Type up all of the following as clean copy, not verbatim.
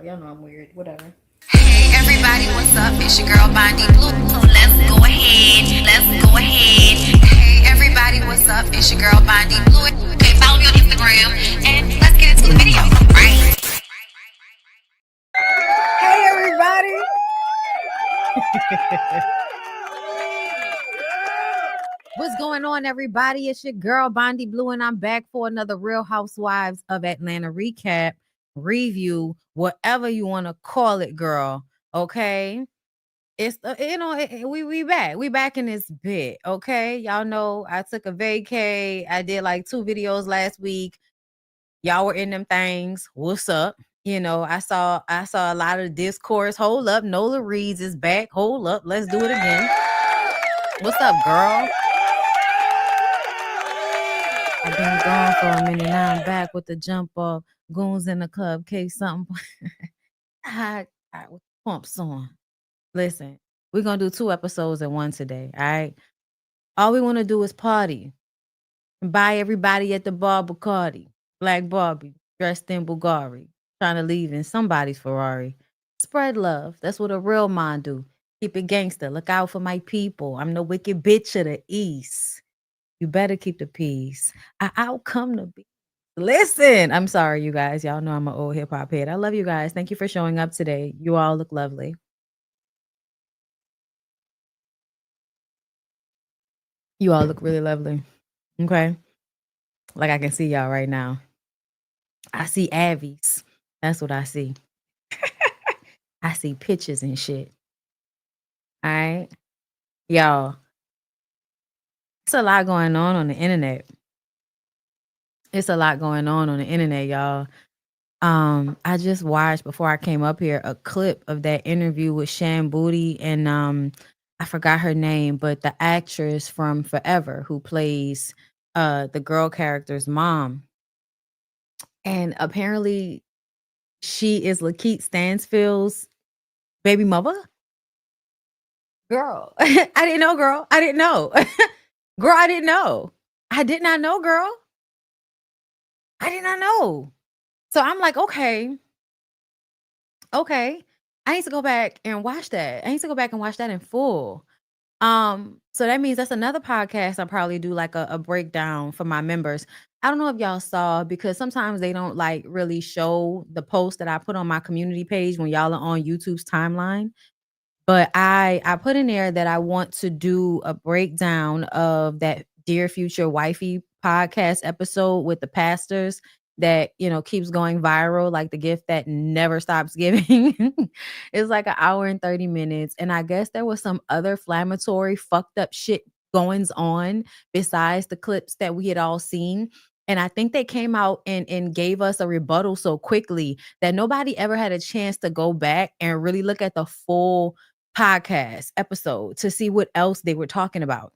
Y'all know I'm weird. Whatever. Hey everybody, what's up? It's your girl BondyBlue. Let's go ahead. Let's go ahead. Hey everybody, what's up? It's your girl BondyBlue. Okay, follow me on Instagram and let's get into the video. Right? Hey everybody. What's going on, everybody? It's your girl BondyBlue, and I'm back for another Real Housewives of Atlanta recap, review, whatever you want to call it, girl. Okay, it's we back in this bit. Okay, y'all know I took a vacay. I did like 2 videos last week. Y'all were in them things. What's up? You know, I saw a lot of discourse. Hold up, Nola Reeds is back. Hold up, let's do it again. What's up, girl? I've been gone for a minute. Now I'm back with the jump off. Goons in the club. Case something. I with pumps on. Listen, we're going to do 2 episodes in one today. All right. All we want to do is party and buy everybody at the bar Bacardi. Black Barbie dressed in Bulgari. Trying to leave in somebody's Ferrari. Spread love. That's what a real mind do. Keep it gangster. Look out for my people. I'm the wicked bitch of the East. You better keep the peace. I'll come to be. Listen, I'm sorry, you guys. Y'all know I'm an old hip hop head. I love you guys. Thank you for showing up today. You all look lovely. You all look really lovely. Okay. Like I can see y'all right now. I see Avies. That's what I see. I see pictures and shit. All right. Y'all. It's a lot going on the internet. It's a lot going on the internet, y'all. I just watched before I came up here a clip of that interview with Shan Booty and I forgot her name, but the actress from Forever who plays the girl character's mom. And apparently she is Lakeith Stansfield's baby mother. Girl, I didn't know, girl. I didn't know. Girl, I didn't know. I did not know, girl. I did not know. So I'm like, okay. I need to go back and watch that. I need to go back and watch that in full. So that means that's another podcast I'll probably do like a breakdown for my members. I don't know if y'all saw, because sometimes they don't like really show the post that I put on my community page when y'all are on YouTube's timeline. But I put in there that I want to do a breakdown of that Dear Future Wifey podcast episode with the pastors that, you know, keeps going viral, like the gift that never stops giving. It's like an hour and 30 minutes. And I guess there was some other inflammatory, fucked up shit goings on besides the clips that we had all seen. And I think they came out and gave us a rebuttal so quickly that nobody ever had a chance to go back and really look at the full podcast episode to see what else they were talking about.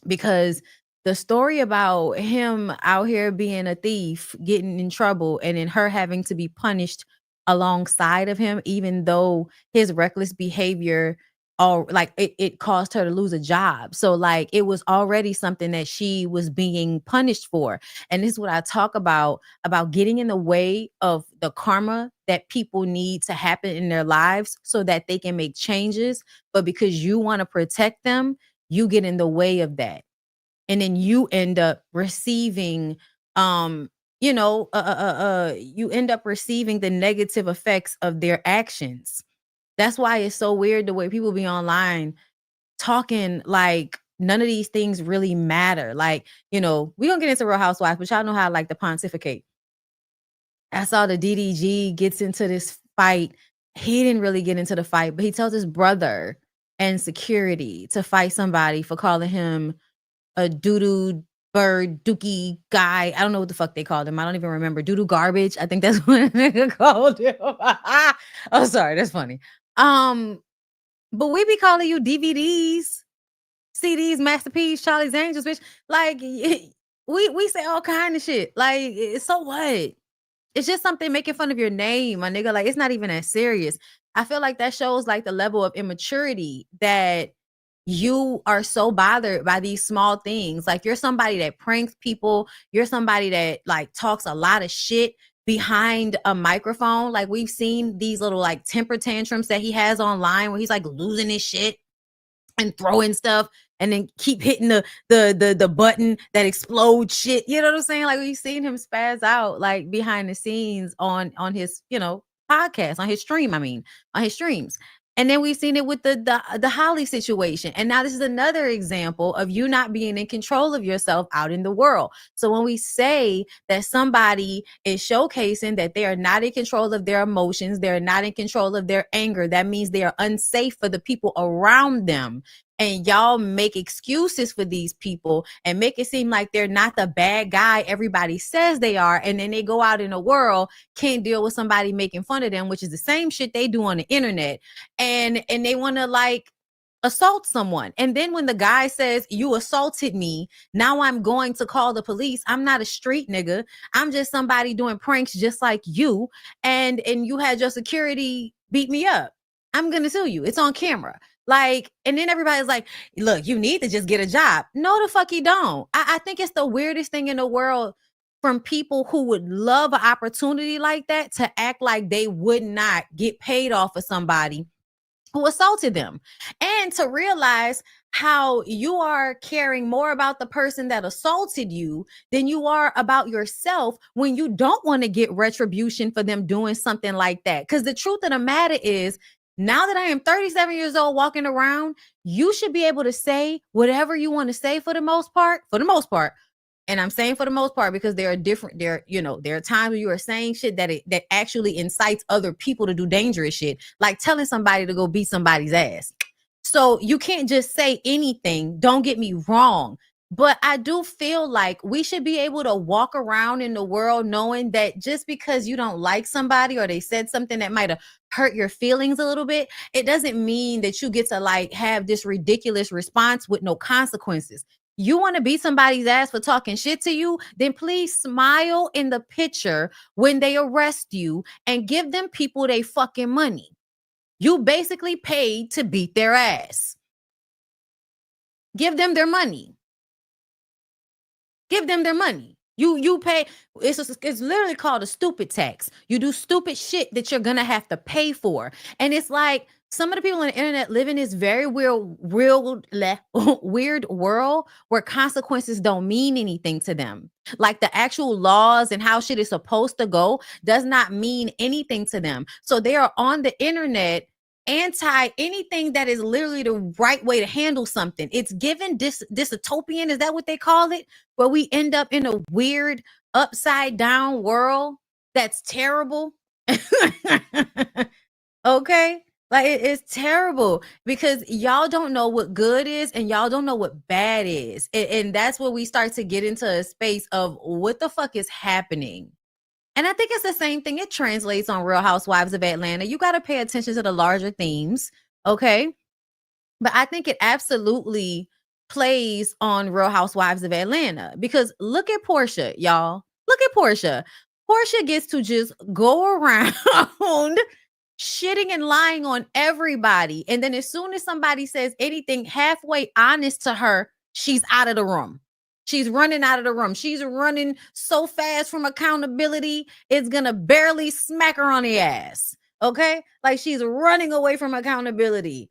Because the story about him out here being a thief, getting in trouble, and then her having to be punished alongside of him, even though his reckless behavior it caused her to lose a job. So like it was already something that she was being punished for. And this is what I talk about getting in the way of the karma that people need to happen in their lives so that they can make changes. But because you want to protect them, you get in the way of that. And then you end up receiving you end up receiving the negative effects of their actions. That's why it's so weird the way people be online talking like none of these things really matter. Like, you know, we gonna get into Real Housewives, but y'all know how I like to pontificate. I saw the DDG gets into this fight. He didn't really get into the fight, but he tells his brother and security to fight somebody for calling him a doo-doo bird dookie guy. I don't know what the fuck they called him. I don't even remember. Doo-doo garbage. I think that's what a nigga called him. Oh, sorry. That's funny. But we be calling you DVDs, CDs, Masterpiece, Charlie's Angels, bitch. Like, we say all kind of shit. Like, so what? It's just something making fun of your name, my nigga. Like, it's not even that serious. I feel like that shows like the level of immaturity that you are so bothered by these small things. Like, you're somebody that pranks people. You're somebody that like talks a lot of shit. behind a microphone. Like we've seen these little like temper tantrums that he has online where he's like losing his shit and throwing stuff and then keep hitting the button that explodes shit. You know what I'm saying? Like we've seen him spaz out like behind the scenes on his, podcast, on his stream, on his streams. And then we've seen it with the Holly situation. And now this is another example of you not being in control of yourself out in the world. So when we say that somebody is showcasing that they are not in control of their emotions, they're not in control of their anger, that means they are unsafe for the people around them. And y'all make excuses for these people and make it seem like they're not the bad guy everybody says they are. And then they go out in the world, can't deal with somebody making fun of them, which is the same shit they do on the internet. And they want to like assault someone. And then when the guy says, you assaulted me, now I'm going to call the police. I'm not a street nigga. I'm just somebody doing pranks just like you. And you had your security beat me up. I'm going to sue you. It's on camera. Like, and then everybody's like, look, you need to just get a job. No, the fuck you don't. I think it's the weirdest thing in the world from people who would love an opportunity like that to act like they would not get paid off of somebody who assaulted them, and to realize how you are caring more about the person that assaulted you than you are about yourself when you don't want to get retribution for them doing something like that. Because the truth of the matter is, now that I am 37 years old walking around, you should be able to say whatever you want to say for the most part. And I'm saying for the most part because there are times where you are saying shit that actually incites other people to do dangerous shit, like telling somebody to go beat somebody's ass. So you can't just say anything. Don't get me wrong. But I do feel like we should be able to walk around in the world knowing that just because you don't like somebody or they said something that might have hurt your feelings a little bit, it doesn't mean that you get to like have this ridiculous response with no consequences. You want to beat somebody's ass for talking shit to you, then please smile in the picture when they arrest you and give them people they fucking money. You basically paid to beat their ass. Give them their money. Give them their money. You pay. It's literally called a stupid tax. You do stupid shit that you're gonna have to pay for. And it's like some of the people on the internet live in this very weird world where consequences don't mean anything to them. Like the actual laws and how shit is supposed to go does not mean anything to them. So they are on the internet anti anything that is literally the right way to handle something. It's given dystopian, is that what they call it? Where we end up in a weird upside down world that's terrible. Okay? Like it's terrible because y'all don't know what good is and y'all don't know what bad is. And that's where we start to get into a space of what the fuck is happening. And I think it's the same thing. It translates on Real Housewives of Atlanta. You got to pay attention to the larger themes, okay? But I think it absolutely plays on Real Housewives of Atlanta because look at Porsha, y'all. Look at Porsha. Porsha gets to just go around shitting and lying on everybody. And then as soon as somebody says anything halfway honest to her, she's out of the room. She's running out of the room. She's running so fast from accountability, it's going to barely smack her on the ass. Okay? Like she's running away from accountability.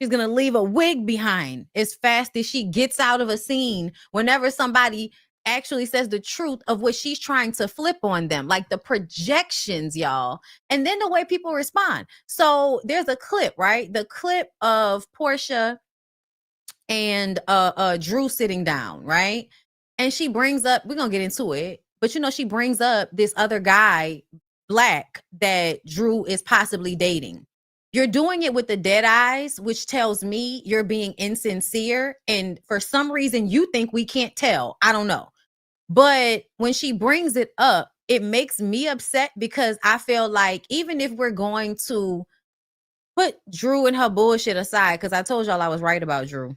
She's going to leave a wig behind as fast as she gets out of a scene whenever somebody actually says the truth of what she's trying to flip on them, like the projections, y'all. And then the way people respond. So there's a clip, right? The clip of Porsha and Drew sitting down, right? And she brings up, we're gonna get into it, but she brings up this other guy, Black, that Drew is possibly dating. You're doing it with the dead eyes, which tells me you're being insincere, and for some reason you think we can't tell. I don't know. But when she brings it up, it makes me upset because I feel like even if we're going to put Drew and her bullshit aside, because I told y'all I was right about Drew.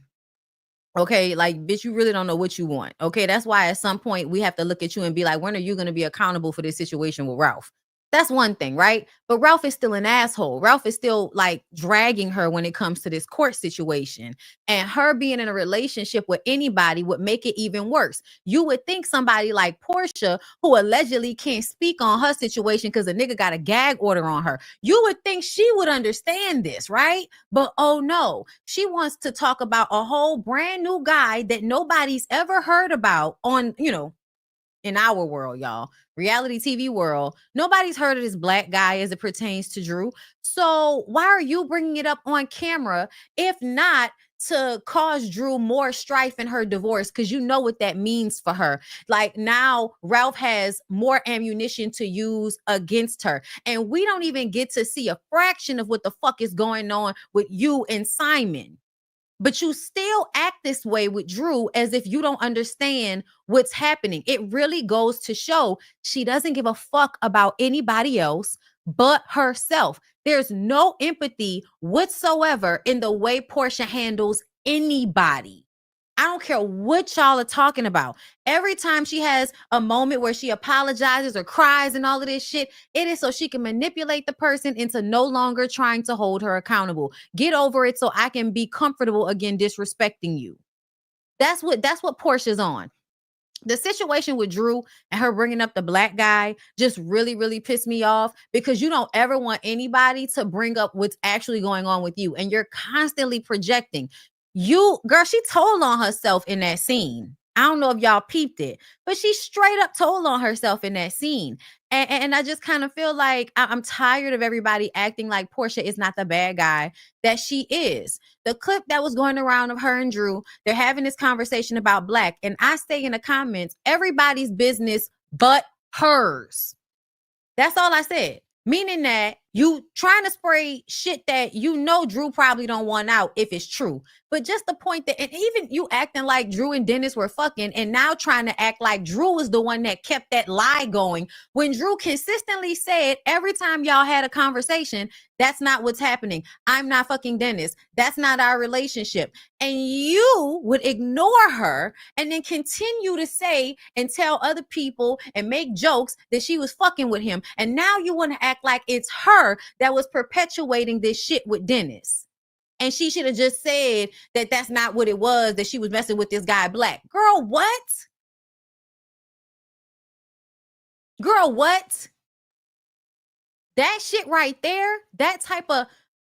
Okay, like, bitch, you really don't know what you want. Okay, that's why at some point we have to look at you and be like, when are you going to be accountable for this situation with Ralph? That's one thing, right? But Ralph is still an asshole. Ralph is still like dragging her when it comes to this court situation. And her being in a relationship with anybody would make it even worse. You would think somebody like Porsha, who allegedly can't speak on her situation because a nigga got a gag order on her, you would think she would understand this, right? But oh no, she wants to talk about a whole brand new guy that nobody's ever heard about on, in our world, y'all, reality TV world. Nobody's heard of this black guy as it pertains to Drew. So why are you bringing it up on camera if not to cause Drew more strife in her divorce? Because you know what that means for her. Like now Ralph has more ammunition to use against her. And we don't even get to see a fraction of what the fuck is going on with you and Simon. But you still act this way with Drew as if you don't understand what's happening. It really goes to show she doesn't give a fuck about anybody else but herself. There's no empathy whatsoever in the way Porsha handles anybody. I don't care what y'all are talking about. Every time she has a moment where she apologizes or cries and all of this shit, it is so she can manipulate the person into no longer trying to hold her accountable. Get over it so I can be comfortable again disrespecting you. That's what Porsha's on. The situation with Drew and her bringing up the black guy just really, really pissed me off because you don't ever want anybody to bring up what's actually going on with you. And you're constantly projecting. Girl, she told on herself in that scene. I don't know if y'all peeped it, but she straight up told on herself in that scene. And I just kind of feel like I'm tired of everybody acting like Porsha is not the bad guy that she is. The clip that was going around of her and Drew, they're having this conversation about black. And I say in the comments, everybody's business but hers. That's all I said. Meaning that you trying to spray shit that Drew probably don't want out if it's true. But just the point that, and even you acting like Drew and Dennis were fucking and now trying to act like Drew was the one that kept that lie going when Drew consistently said every time y'all had a conversation, that's not what's happening. I'm not fucking Dennis. That's not our relationship. And you would ignore her and then continue to say and tell other people and make jokes that she was fucking with him. And now you want to act like it's her that was perpetuating this shit with Dennis. And she should have just said that that's not what it was, that she was messing with this guy black. Girl, what? Girl, what? That shit right there, that type of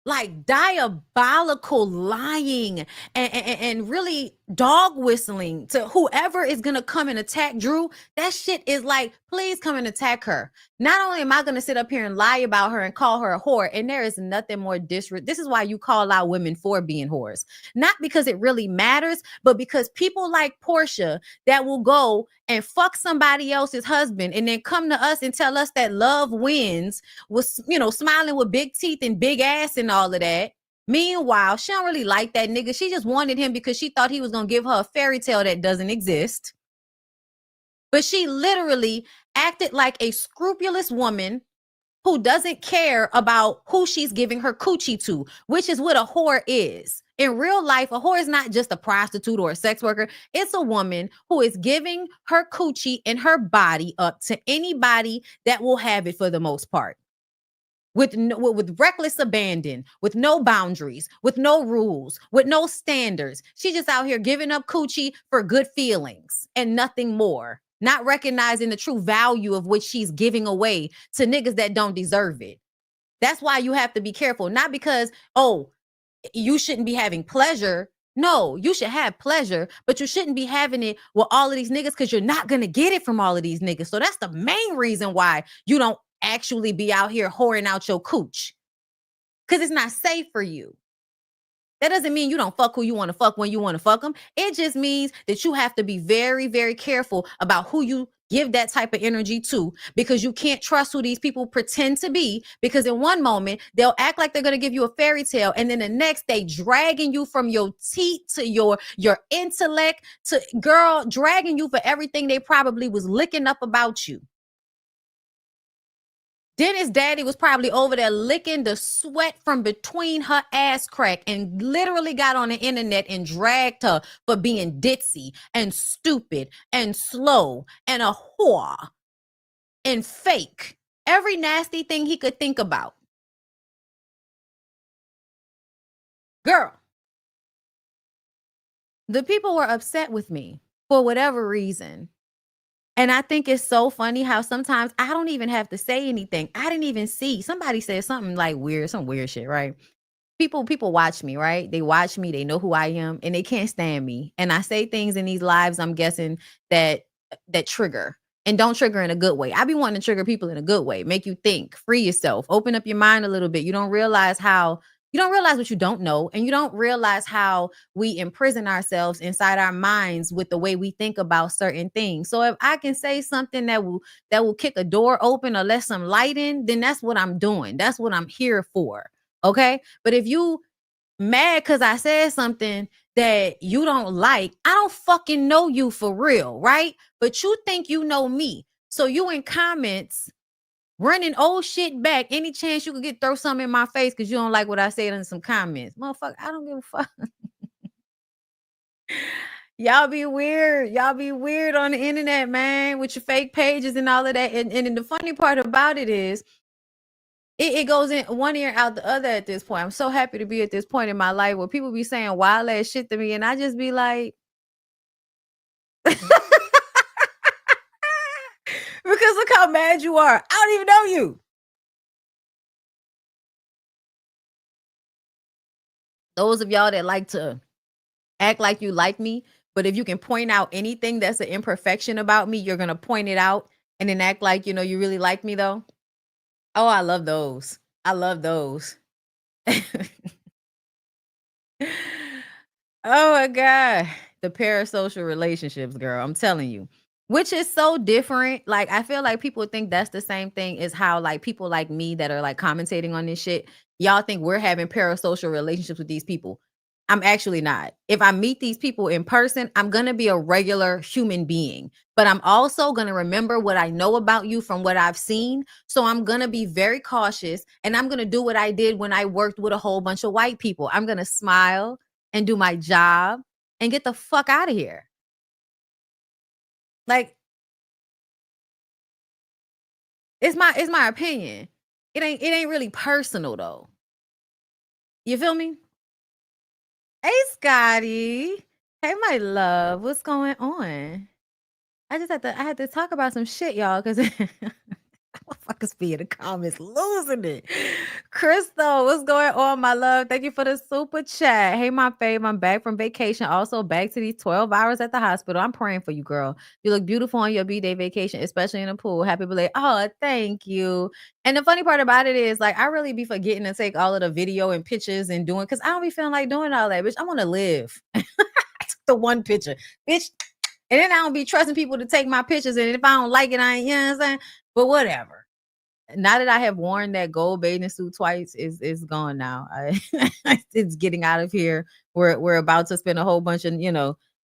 like diabolical lying and really dog whistling to whoever is gonna come and attack Drew, that shit is like, please come and attack her. Not only am I gonna sit up here and lie about her and call her a whore, and there is nothing more this is why you call out women for being whores. Not because it really matters, but because people like Porsha that will go and fuck somebody else's husband and then come to us and tell us that love wins, was smiling with big teeth and big ass and all of that. Meanwhile, she don't really like that nigga. She just wanted him because she thought he was going to give her a fairy tale that doesn't exist. But she literally acted like a scrupulous woman who doesn't care about who she's giving her coochie to, which is what a whore is. In real life, a whore is not just a prostitute or a sex worker. It's a woman who is giving her coochie and her body up to anybody that will have it for the most part. With reckless abandon, with no boundaries, with no rules, with no standards. She's just out here giving up coochie for good feelings and nothing more. Not recognizing the true value of what she's giving away to niggas that don't deserve it. That's why you have to be careful. Not because, you shouldn't be having pleasure. No, you should have pleasure, but you shouldn't be having it with all of these niggas because you're not going to get it from all of these niggas. So that's the main reason why you don't actually be out here whoring out your cooch, because it's not safe for you. That doesn't mean you don't fuck who you want to fuck when you want to fuck them. It just means that you have to be very, very careful about who you give that type of energy to, because you can't trust who these people pretend to be, because in one moment they'll act like they're going to give you a fairy tale, and then the next they dragging you from your teeth to your intellect to, girl, dragging you for everything they probably was licking up about you. Dennis' daddy was probably over there licking the sweat from between her ass crack and literally got on the internet and dragged her for being ditzy and stupid and slow and a whore and fake. Every nasty thing he could think about. Girl, the people were upset with me for whatever reason. And I think it's so funny how sometimes I don't even have to say anything. I didn't even see. Somebody said something like weird, some weird shit, right? People watch me, right? They watch me, they know who I am, and they can't stand me. And I say things in these lives, I'm guessing that trigger and don't trigger in a good way. I be wanting to trigger people in a good way, make you think, free yourself, open up your mind a little bit. You don't realize what you don't know, and you don't realize how we imprison ourselves inside our minds with the way we think about certain things. So if I can say something that will kick a door open or let some light in, then that's what I'm doing. That's what I'm here for. Okay. But if you mad because I said something that you don't like, I don't fucking know you for real, right? But you think you know me. So you in comments running old shit back any chance you could get throw something in my face because you don't like what I said in some comments. Motherfucker, I don't give a fuck. Y'all be weird. Y'all be weird on the internet, man, with your fake pages and all of that. And then the funny part about it is it goes in one ear out the other at this point. I'm so happy to be at this point in my life where people be saying wild ass shit to me, and I just be like, because look how mad you are. I don't even know you. Those of y'all that like to act like you like me, but if you can point out anything that's an imperfection about me, you're gonna point it out and then act like you really like me though. Oh, I love those. I love those. Oh my God. The parasocial relationships, girl. I'm telling you. Which is so different. Like, I feel like people think that's the same thing as how like people like me that are like commentating on this shit. Y'all think we're having parasocial relationships with these people. I'm actually not. If I meet these people in person, I'm going to be a regular human being, but I'm also going to remember what I know about you from what I've seen. So I'm going to be very cautious, and I'm going to do what I did when I worked with a whole bunch of white people. I'm going to smile and do my job and get the fuck out of here. Like, it's my opinion. It ain't really personal though. You feel me? Hey Scotty. Hey my love. What's going on? I had to talk about some shit, y'all, because motherfuckers be in the comments losing it. Crystal, what's going on, my love? Thank you for the super chat. Hey, my fave, I'm back from vacation. Also back to these 12 hours at the hospital. I'm praying for you, girl. You look beautiful on your B-Day vacation, especially in the pool. Happy birthday. Oh, thank you. And the funny part about it is, like, I really be forgetting to take all of the video and pictures and doing, because I don't be feeling like doing all that, bitch. I want to live. I took the one picture, bitch. And then I don't be trusting people to take my pictures. And if I don't like it, I ain't, you know what I'm saying? But whatever. Now that I have worn that gold bathing suit twice, is gone now. It's getting out of here. We're about to spend a whole bunch of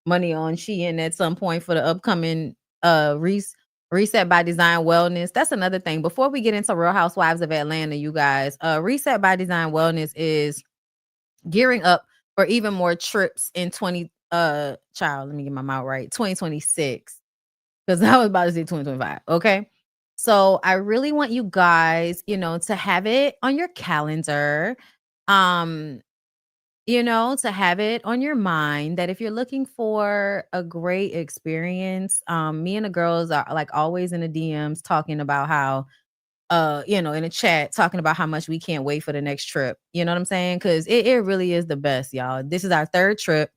money on Shein at some point for the upcoming Reset by Design Wellness. That's another thing. Before we get into Real Housewives of Atlanta, you guys, Reset by Design Wellness is gearing up for even more trips in let me get my mouth right, 2026, because I was about to say 2025. Okay. So I really want you guys, to have it on your calendar. Um, to have it on your mind that if you're looking for a great experience, me and the girls are like always in the DMs talking about how in a chat talking about how much we can't wait for the next trip. You know what I'm saying? Because it really is the best, y'all. This is our third trip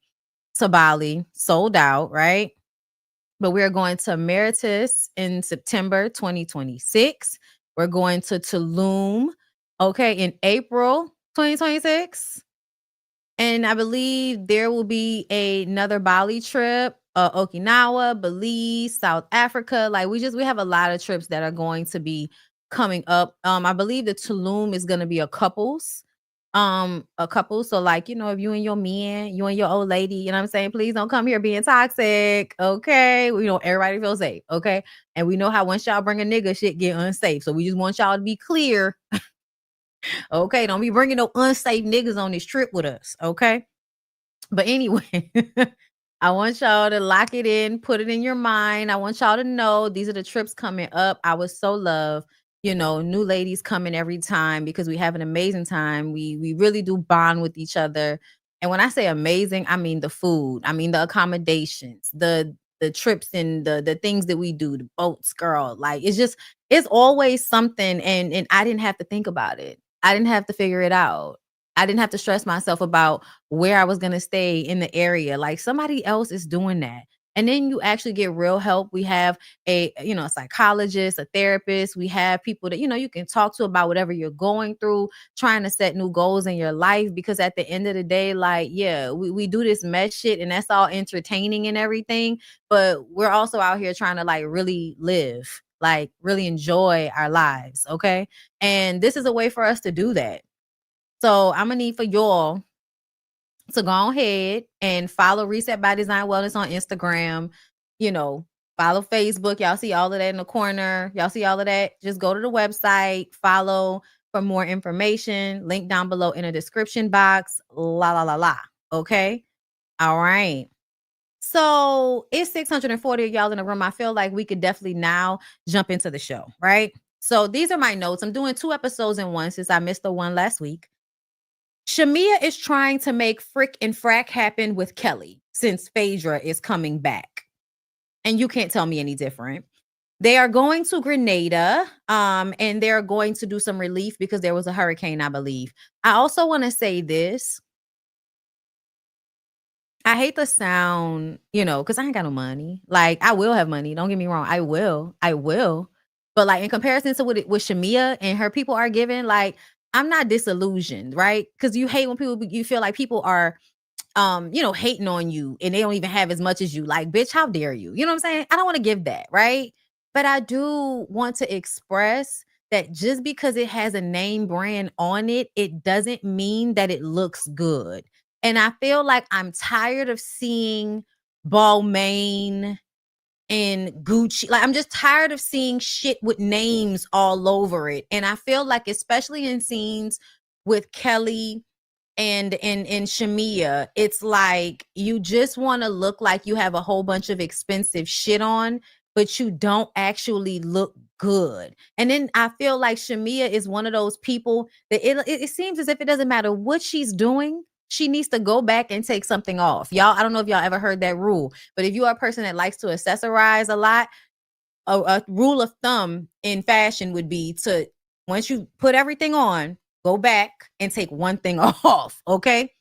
to Bali, sold out, right? But we're going to Mauritius in September 2026. We're going to Tulum, okay, in April 2026. And I believe there will be another Bali trip, Okinawa, Belize, South Africa. Like we have a lot of trips that are going to be coming up. I believe the Tulum is going to be a couple. So like, if you and your man, you and your old lady, you know what I'm saying? Please don't come here being toxic. Okay. Everybody feels safe. Okay. And we know how once y'all bring a nigga, shit get unsafe. So we just want y'all to be clear. Okay. Don't be bringing no unsafe niggas on this trip with us. Okay. But anyway, I want y'all to lock it in, put it in your mind. I want y'all to know these are the trips coming up. I would so love New ladies coming every time because we have an amazing time. We really do bond with each other. And when I say amazing, I mean the food, I mean the accommodations, the trips and the things that we do, the boats, girl. Like it's always something, and I didn't have to think about it. I didn't have to figure it out. I didn't have to stress myself about where I was gonna stay in the area. Like somebody else is doing that. And then you actually get real help. We have a psychologist, a therapist. We have people that you can talk to about whatever you're going through, trying to set new goals in your life. Because at the end of the day, like, yeah, we do this mess shit and that's all entertaining and everything, but we're also out here trying to like really live, like really enjoy our lives. Okay, and this is a way for us to do that. So I'm gonna need for y'all to go ahead and follow Reset by Design Wellness on Instagram. You know, follow Facebook. Y'all see all of that in the corner. Y'all see all of that. Just go to the website, follow for more information. Link down below in the description box. La la la la. Okay. All right. So it's 640 of y'all in the room. I feel like we could definitely now jump into the show, right? So these are my notes. I'm doing 2 episodes in one since I missed the one last week. Shamia is trying to make frick and frack happen with Kelly since Phaedra is coming back. And you can't tell me any different. They are going to Grenada, and they're going to do some relief because there was a hurricane, I believe. I also want to say this. I hate the sound, because I ain't got no money. Like, I will have money. Don't get me wrong. I will. But like in comparison to what Shamia and her people are giving, like I'm not disillusioned, right? Because you hate when you feel like people are hating on you and they don't even have as much as you. Like, bitch, how dare you? You know what I'm saying? I don't want to give that, right? But I do want to express that just because it has a name brand on it, it doesn't mean that it looks good. And I feel like I'm tired of seeing Balmain and Gucci. Like, I'm just tired of seeing shit with names all over it. And I feel like, especially in scenes with Kelly and Shamia, it's like you just want to look like you have a whole bunch of expensive shit on, but you don't actually look good. And then I feel like Shamia is one of those people that it seems as if it doesn't matter what she's doing, she needs to go back and take something off. Y'all, I don't know if y'all ever heard that rule, but if you are a person that likes to accessorize a lot, a rule of thumb in fashion would be to, once you put everything on, go back and take one thing off. Okay.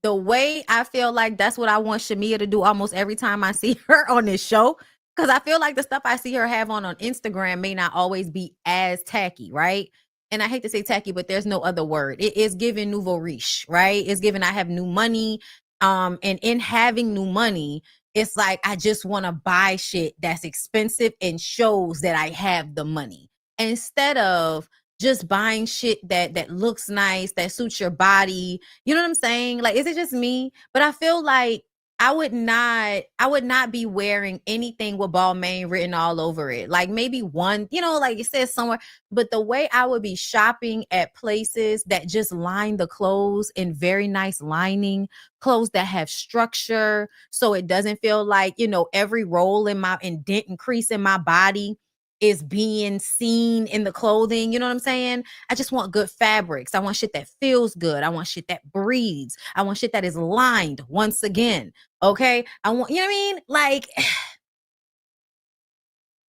The way I feel like that's what I want Shamia to do almost every time I see her on this show. Because I feel like the stuff I see her have on Instagram may not always be as tacky, right? And I hate to say tacky, but there's no other word. It is giving nouveau riche, right? It's giving I have new money. And in having new money, it's like I just want to buy shit that's expensive and shows that I have the money, instead of just buying shit that looks nice, that suits your body. You know what I'm saying? Like, is it just me? But I feel like I would not be wearing anything with Balmain written all over it. Like maybe one, like it says somewhere. But the way I would be shopping at places that just line the clothes in very nice lining, clothes that have structure, so it doesn't feel like, every roll in my indent and crease in my body is being seen in the clothing. You know what I'm saying? I just want good fabrics. I want shit that feels good. I want shit that breathes. I want shit that is lined once again. Okay. I want, you know what I mean? Like,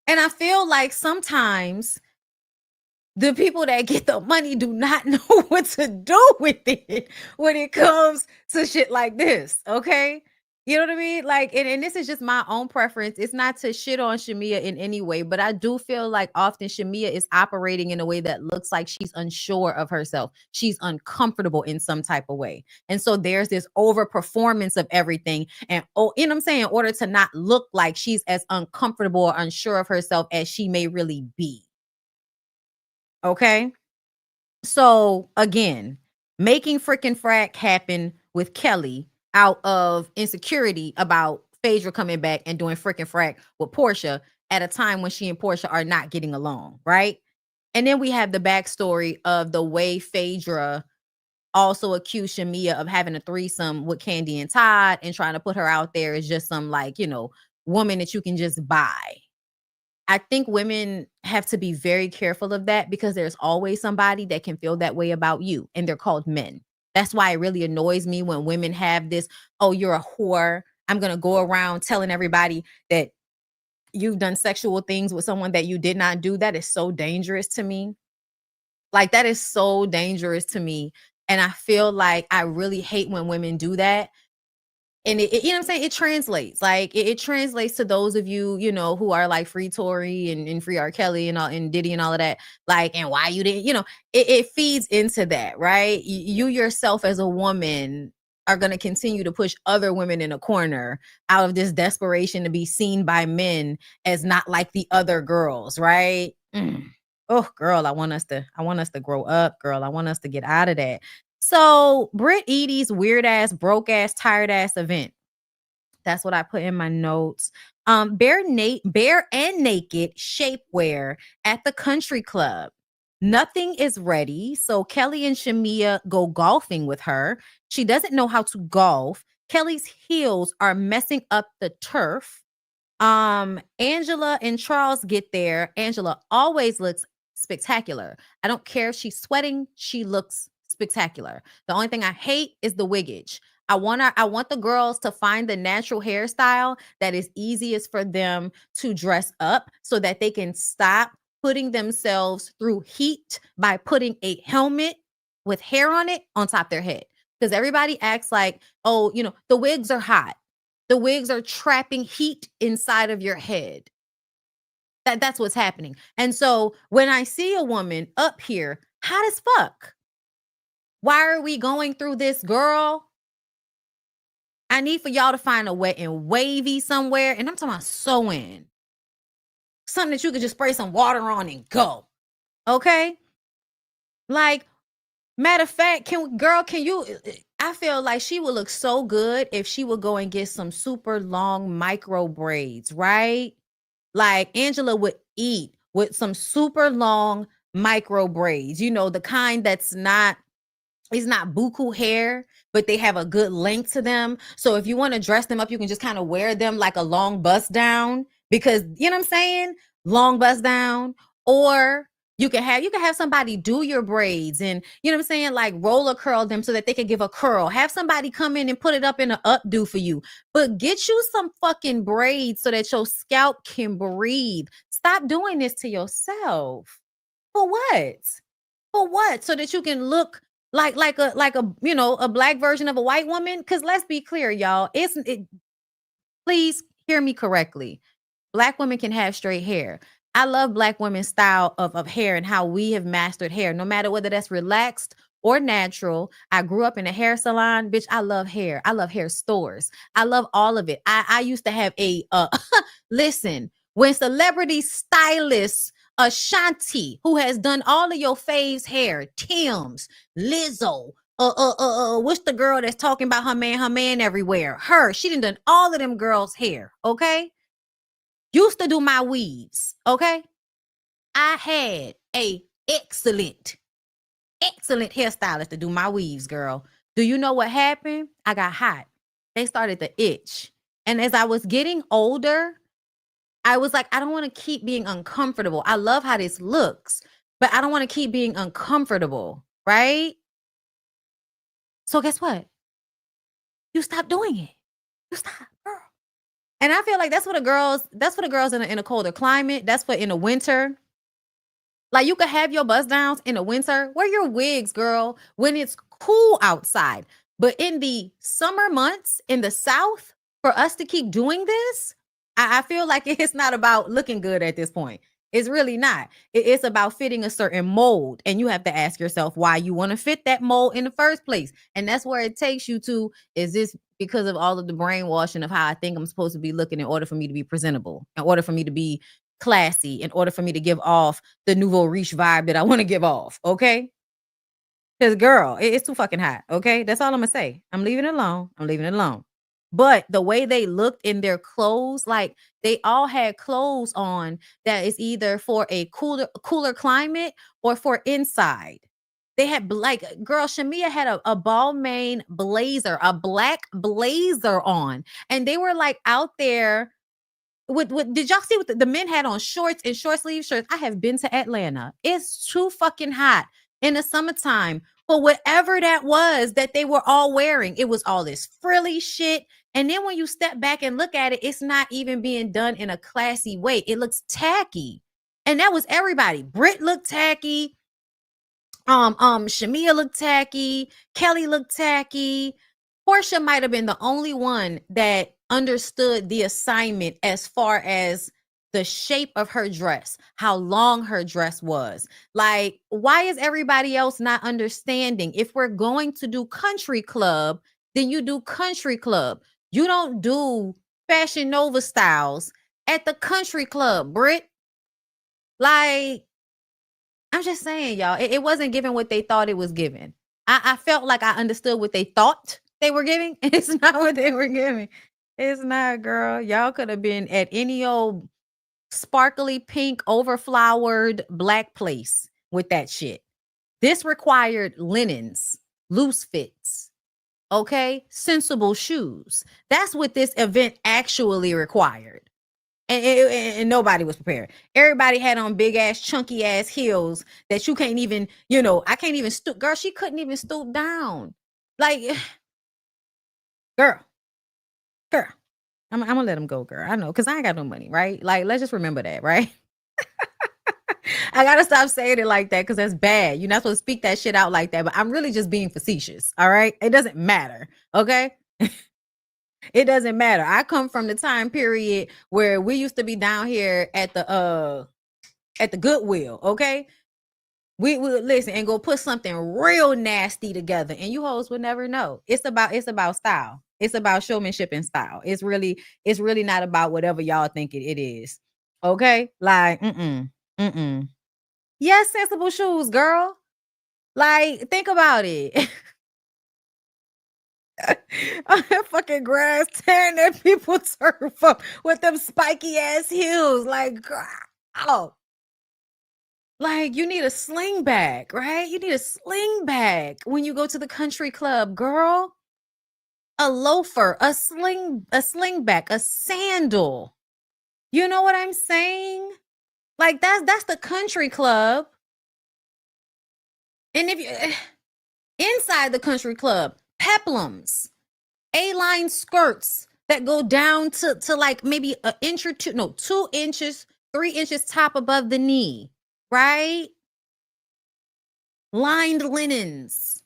and I feel like sometimes the people that get the money do not know what to do with it when it comes to shit like this. Okay. You know what I mean? Like, and this is just my own preference. It's not to shit on Shamia in any way, but I do feel like often Shamia is operating in a way that looks like she's unsure of herself. She's uncomfortable in some type of way. And so there's this over performance of everything. And, you know what I'm saying? In order to not look like she's as uncomfortable or unsure of herself as she may really be. Okay. So again, making frickin' frack happen with Kelly out of insecurity about Phaedra coming back and doing frickin' frack with Porsha at a time when she and Porsha are not getting along, right? And then we have the backstory of the way Phaedra also accused Shamia of having a threesome with Candy and Todd and trying to put her out there as just some, like, woman that you can just buy. I think women have to be very careful of that because there's always somebody that can feel that way about you, and they're called men. That's why it really annoys me when women have this, oh, you're a whore. I'm going to go around telling everybody that you've done sexual things with someone that you did not do. That is so dangerous to me. Like, that is so dangerous to me. And I feel like I really hate when women do that. And you know what I'm saying? It translates. Like it translates to those of you, who are like free Tory and free R. Kelly and all and Diddy and all of that. Like, and why you didn't, it feeds into that, right? You yourself as a woman are going to continue to push other women in a corner out of this desperation to be seen by men as not like the other girls, right? Oh, girl, I want us to grow up, girl. I want us to get out of that. So Britt Edie's weird ass, broke ass, tired ass event. That's what I put in my notes. Bare and naked shapewear at the country club. Nothing is ready. So Kelly and Shamia go golfing with her. She doesn't know how to golf. Kelly's heels are messing up the turf. Angela and Charles get there. Angela always looks spectacular. I don't care if she's sweating, she looks spectacular. The only thing I hate is the wiggage. I want the girls to find the natural hairstyle that is easiest for them to dress up so that they can stop putting themselves through heat by putting a helmet with hair on it on top of their head. Because everybody acts like, oh, the wigs are hot. The wigs are trapping heat inside of your head. That's what's happening. And so when I see a woman up here, hot as fuck, why are we going through this, girl? I need for y'all to find a wet and wavy somewhere. And I'm talking about sewing. Something that you could just spray some water on and go. Okay? Like, matter of fact, can you, I feel like she would look so good if she would go and get some super long micro braids, right? Like Angela would eat with some super long micro braids, the kind that's not, it's not buku hair, but they have a good length to them. So if you want to dress them up, you can just kind of wear them like a long bust down because, you know what I'm saying? Long bust down. Or you can have somebody do your braids and, you know what I'm saying? Like roller curl them so that they can give a curl. Have somebody come in and put it up in an updo for you. But get you some fucking braids so that your scalp can breathe. Stop doing this to yourself. For what? For what? So that you can look like a a black version of a white woman? Because let's be clear, y'all. Please hear me correctly. Black women can have straight hair. I love Black women's style of hair and how we have mastered hair, no matter whether that's relaxed or natural. I grew up in a hair salon. Bitch, I love hair. I love hair stores. I love all of it. I used to have a, listen, when celebrity stylists, Ashanti, who has done all of your faves hair, Tim's, Lizzo, what's the girl that's talking about her man everywhere? She done all of them girls' hair, okay? Used to do my weaves, okay? I had a excellent hairstylist to do my weaves, girl. Do you know what happened? I got hot. They started to itch. And as I was getting older, I was like, I don't want to keep being uncomfortable. I love how this looks, but I don't want to keep being uncomfortable, right? So guess what? You stop doing it. You stop, girl. And I feel like that's what the girls in a colder climate. That's for in the winter. Like you could have your bust downs in the winter. Wear your wigs, girl, when it's cool outside. But in the summer months in the South, for us to keep doing this, I feel like it's not about looking good at this point. It's really not. It's about fitting a certain mold. And you have to ask yourself why you want to fit that mold in the first place. And that's where it takes you to, is this because of all of the brainwashing of how I think I'm supposed to be looking in order for me to be presentable, in order for me to be classy, in order for me to give off the nouveau riche vibe that I want to give off, okay? Because girl, it's too fucking hot, okay? That's all I'm gonna say. I'm leaving it alone. But the way they looked in their clothes, like they all had clothes on that is either for a cooler climate or for inside. They had like, girl, Shamia had a Balmain blazer, a black blazer on, and they were like out there did y'all see what the men had on shorts and short sleeve shirts? I have been to Atlanta. It's too fucking hot in the summertime for whatever that was that they were all wearing. It was all this frilly shit. And then when you step back and look at it, it's not even being done in a classy way. It looks tacky. And that was everybody. Britt looked tacky. Shamia looked tacky. Kelly looked tacky. Porsha might have been the only one that understood the assignment as far as the shape of her dress, how long her dress was. Like, why is everybody else not understanding? If we're going to do country club, then you do country club. You don't do Fashion Nova styles at the country club, Britt. Like, I'm just saying, y'all, it wasn't giving what they thought it was giving. I felt like I understood what they thought they were giving. It's not what they were giving. It's not, girl. Y'all could have been at any old sparkly pink, overflowered black place with that shit. This required linens, loose fits, okay? Sensible shoes. That's what this event actually required. And nobody was prepared. Everybody had on big ass, chunky ass heels that you can't even, I can't even stoop. Girl, she couldn't even stoop down. Like, girl, I'm gonna let him go, girl. I know, because I ain't got no money, right? Like, let's just remember that, right? I gotta stop saying it like that because that's bad. You're not supposed to speak that shit out like that, but I'm really just being facetious, all right? It doesn't matter, okay? It doesn't matter. I come from the time period where we used to be down here at the Goodwill, okay? We would listen and go put something real nasty together, and you hoes would never know. It's about style. It's about showmanship and style. It's really not about whatever y'all think it is. Okay? Like, yes, sensible shoes, girl. Like, think about it. Fucking grass tearing that people turf up with them spiky ass heels. Like, girl. Like, you need a sling bag, right? You need a sling bag when you go to the country club, girl. A loafer, a sling bag, a sandal. You know what I'm saying? Like, that's the country club. And if you inside the country club, peplums, A-line skirts that go down to like maybe an inch or 2 inches, 3 inches top above the knee, right? Lined linens.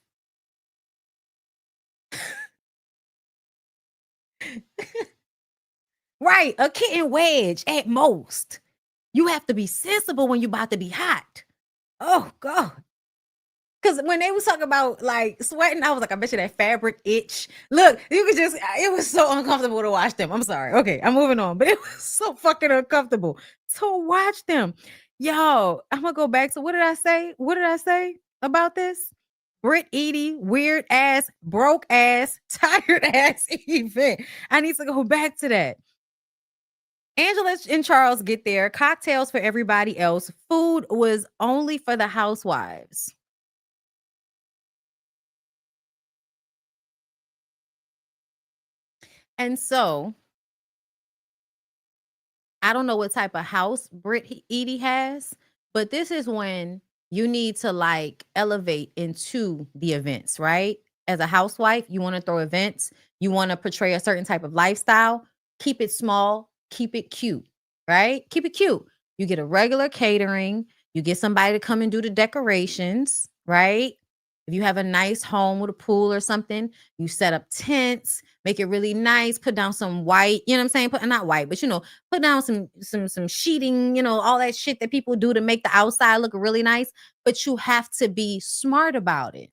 Right, a kitten wedge at most. You have to be sensible when you're about to be hot. Oh, God. Because when they was talking about like sweating, I was like, I bet you that fabric itch. Look, you could just, it was so uncomfortable to watch them. I'm sorry. Okay, I'm moving on. But it was so fucking uncomfortable to watch them. Yo, I'm going to go back to what did I say? What did I say about this? Britt Edie, weird ass, broke ass, tired ass event. I need to go back to that. Angela and Charles get there. Cocktails for everybody else. Food was only for the housewives. And so, I don't know what type of house Britt Edie has, but this is when you need to like elevate into the events, right? As a housewife, you want to throw events, you want to portray a certain type of lifestyle, keep it small, keep it cute, right? Keep it cute. You get a regular catering, you get somebody to come and do the decorations, right? If you have a nice home with a pool or something, you set up tents, make it really nice, put down some white, you know what I'm saying? Put not white, but put down some sheeting, all that shit that people do to make the outside look really nice, but you have to be smart about it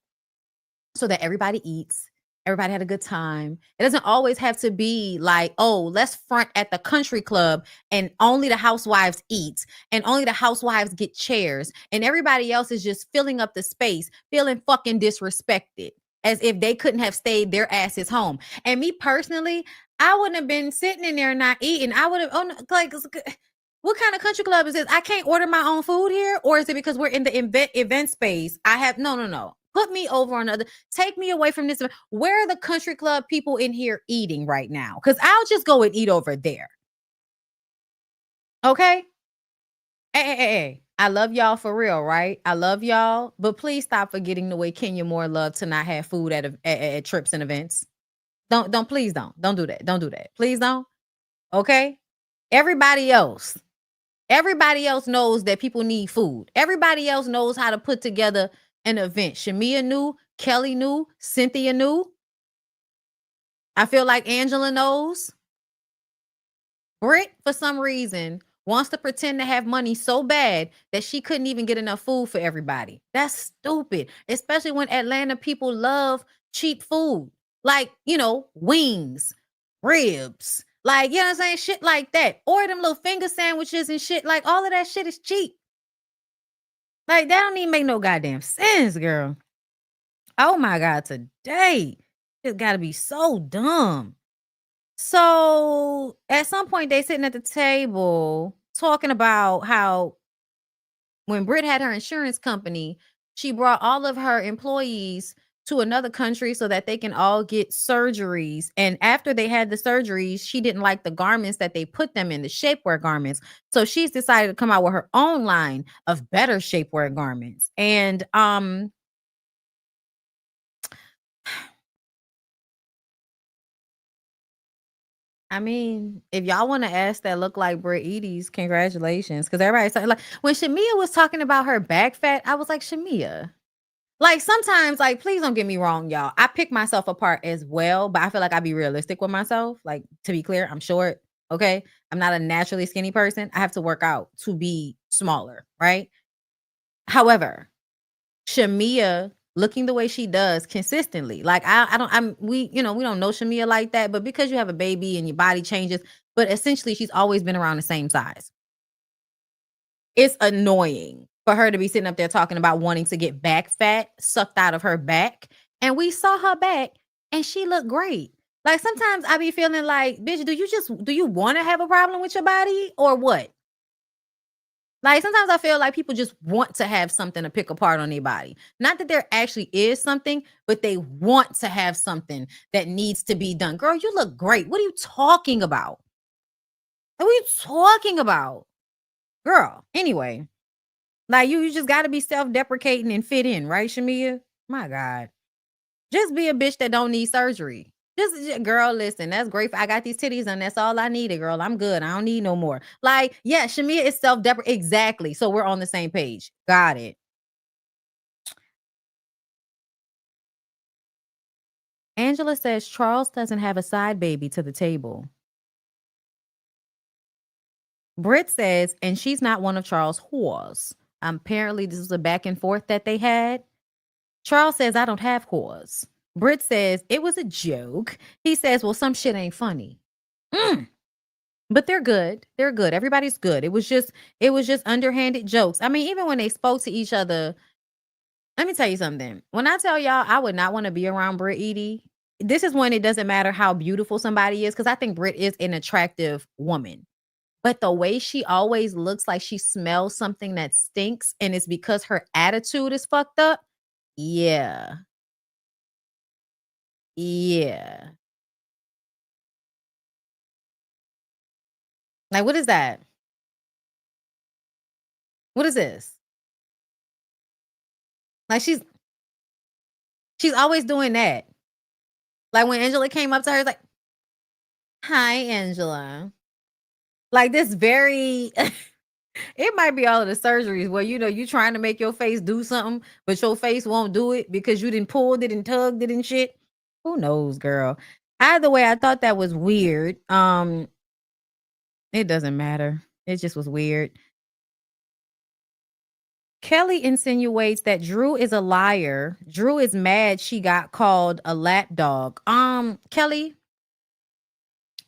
so that everybody eats. Everybody had a good time. It doesn't always have to be like, oh, let's front at the country club and only the housewives eat and only the housewives get chairs and everybody else is just filling up the space, feeling fucking disrespected as if they couldn't have stayed their asses home. And me personally, I wouldn't have been sitting in there not eating. I would have, like, what kind of country club is this? I can't order my own food here? Or is it because we're in the event space? I have, no. Put me over another, take me away from this. Where are the country club people in here eating right now? Because I'll just go and eat over there. Okay? Hey. I love y'all for real, right? I love y'all, but please stop forgetting the way Kenya Moore loved to not have food at trips and events. Please don't do that. Don't do that. Please don't. Okay? Everybody else. Everybody else knows that people need food. Everybody else knows how to put together an event. Shamia knew, Kelly knew, Cynthia knew. I feel like Angela knows. Britt, for some reason, wants to pretend to have money so bad that she couldn't even get enough food for everybody. That's stupid, especially when Atlanta people love cheap food. Like, wings, ribs, like, you know what I'm saying? Shit like that. Or them little finger sandwiches and shit. Like, all of that shit is cheap. Like, that don't even make no goddamn sense, girl. Oh my God, today. It's gotta be so dumb. So at some point, they sitting at the table talking about how when Britt had her insurance company, she brought all of her employees to another country so that they can all get surgeries. And after they had the surgeries, she didn't like the garments that they put them in, the shapewear garments. So she's decided to come out with her own line of better shapewear garments. And I mean, if y'all want to ask that look like Britt Edie's, congratulations. Because everybody's like when Shamia was talking about her back fat, I was like, Shamia. Like sometimes, like, please don't get me wrong, y'all. I pick myself apart as well, but I feel like I be realistic with myself. Like, to be clear, I'm short. Okay. I'm not a naturally skinny person. I have to work out to be smaller, right? However, Shamia looking the way she does consistently. Like we don't know Shamia like that, but because you have a baby and your body changes, but essentially she's always been around the same size. It's annoying for her to be sitting up there talking about wanting to get back fat sucked out of her back. And we saw her back and she looked great. Like sometimes I be feeling like, bitch, do you want to have a problem with your body or what? Like sometimes I feel like people just want to have something to pick apart on their body. Not that there actually is something, but they want to have something that needs to be done. Girl, you look great. What are you talking about? What are you talking about? Girl, anyway, like you just got to be self-deprecating and fit in, right, Shamia? My God. Just be a bitch that don't need surgery. Girl, listen, that's great. I got these titties and that's all I needed, girl. I'm good. I don't need no more. Like, yeah, Shamia is self-deprecating. Exactly. So we're on the same page. Got it. Angela says Charles doesn't have a side baby to the table. Britt says, and she's not one of Charles' whores. Apparently, this was a back and forth that they had. Charles says, I don't have whores. Britt says, it was a joke. He says, well, some shit ain't funny. But they're good. They're good. Everybody's good. It was just underhanded jokes. I mean, even when they spoke to each other, let me tell you something. When I tell y'all I would not want to be around Britt Edie, this is when it doesn't matter how beautiful somebody is, because I think Britt is an attractive woman. But the way she always looks like she smells something that stinks, and it's because her attitude is fucked up. Yeah. Yeah. Like, what is that? What is this? Like, she's always doing that. Like when Angela came up to her, it's like, hi, Angela. Like this very it might be all of the surgeries where you trying to make your face do something, but your face won't do it because you didn't pulled it and tugged it and shit. Who knows, girl? Either way, I thought that was weird. It doesn't matter. It just was weird. Kelly insinuates that Drew is a liar. Drew is mad she got called a lap dog. Kelly,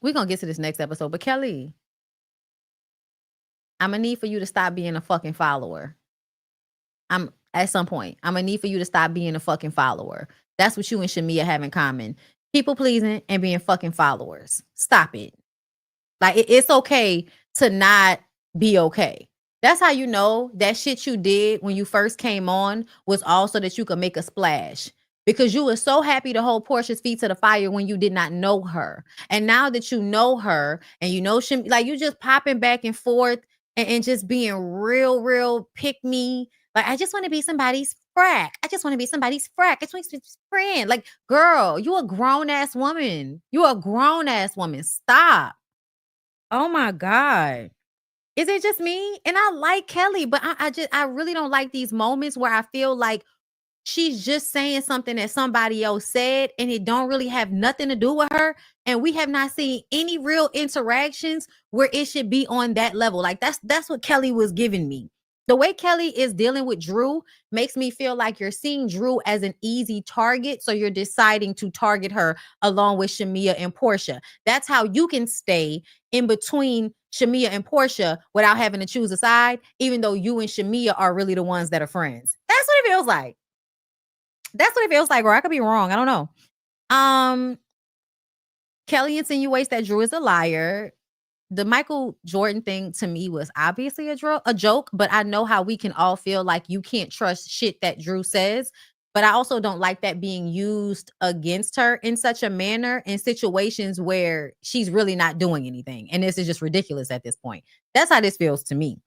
we're gonna get to this next episode, but Kelly, I'm gonna need for you to stop being a fucking follower. At some point, I'm gonna need for you to stop being a fucking follower. That's what you and Shamia have in common. People pleasing and being fucking followers. Stop it. Like it's okay to not be okay. That's how you know that shit you did when you first came on was all so that you could make a splash. because you were so happy to hold Porsha's feet to the fire when you did not know her. And now that you know her and you know like you just popping back and forth and just being real pick me. Like, I just want to be somebody's frack. I just want to be somebody's frack. I just want to be somebody's friend. Like, girl, you a grown ass woman. You a grown ass woman. Stop. Oh my God. Is it just me? And I like Kelly, but I really don't like these moments where I feel like she's just saying something that somebody else said and it don't really have nothing to do with her, and we have not seen any real interactions where it should be on that level. Like, that's what Kelly was giving me. The way Kelly is dealing with Drew makes me feel like you're seeing Drew as an easy target, so you're deciding to target her along with Shamia and Porsha. That's how you can stay in between Shamia and Porsha without having to choose a side, even though you and Shamia are really the ones that are friends. That's what it feels like. That's what it feels like, or I could be wrong. I don't know. Kelly insinuates that Drew is a liar. The Michael Jordan thing to me was obviously a joke, but I know how we can all feel like you can't trust shit that Drew says. But I also don't like that being used against her in such a manner in situations where she's really not doing anything. And this is just ridiculous at this point. That's how this feels to me.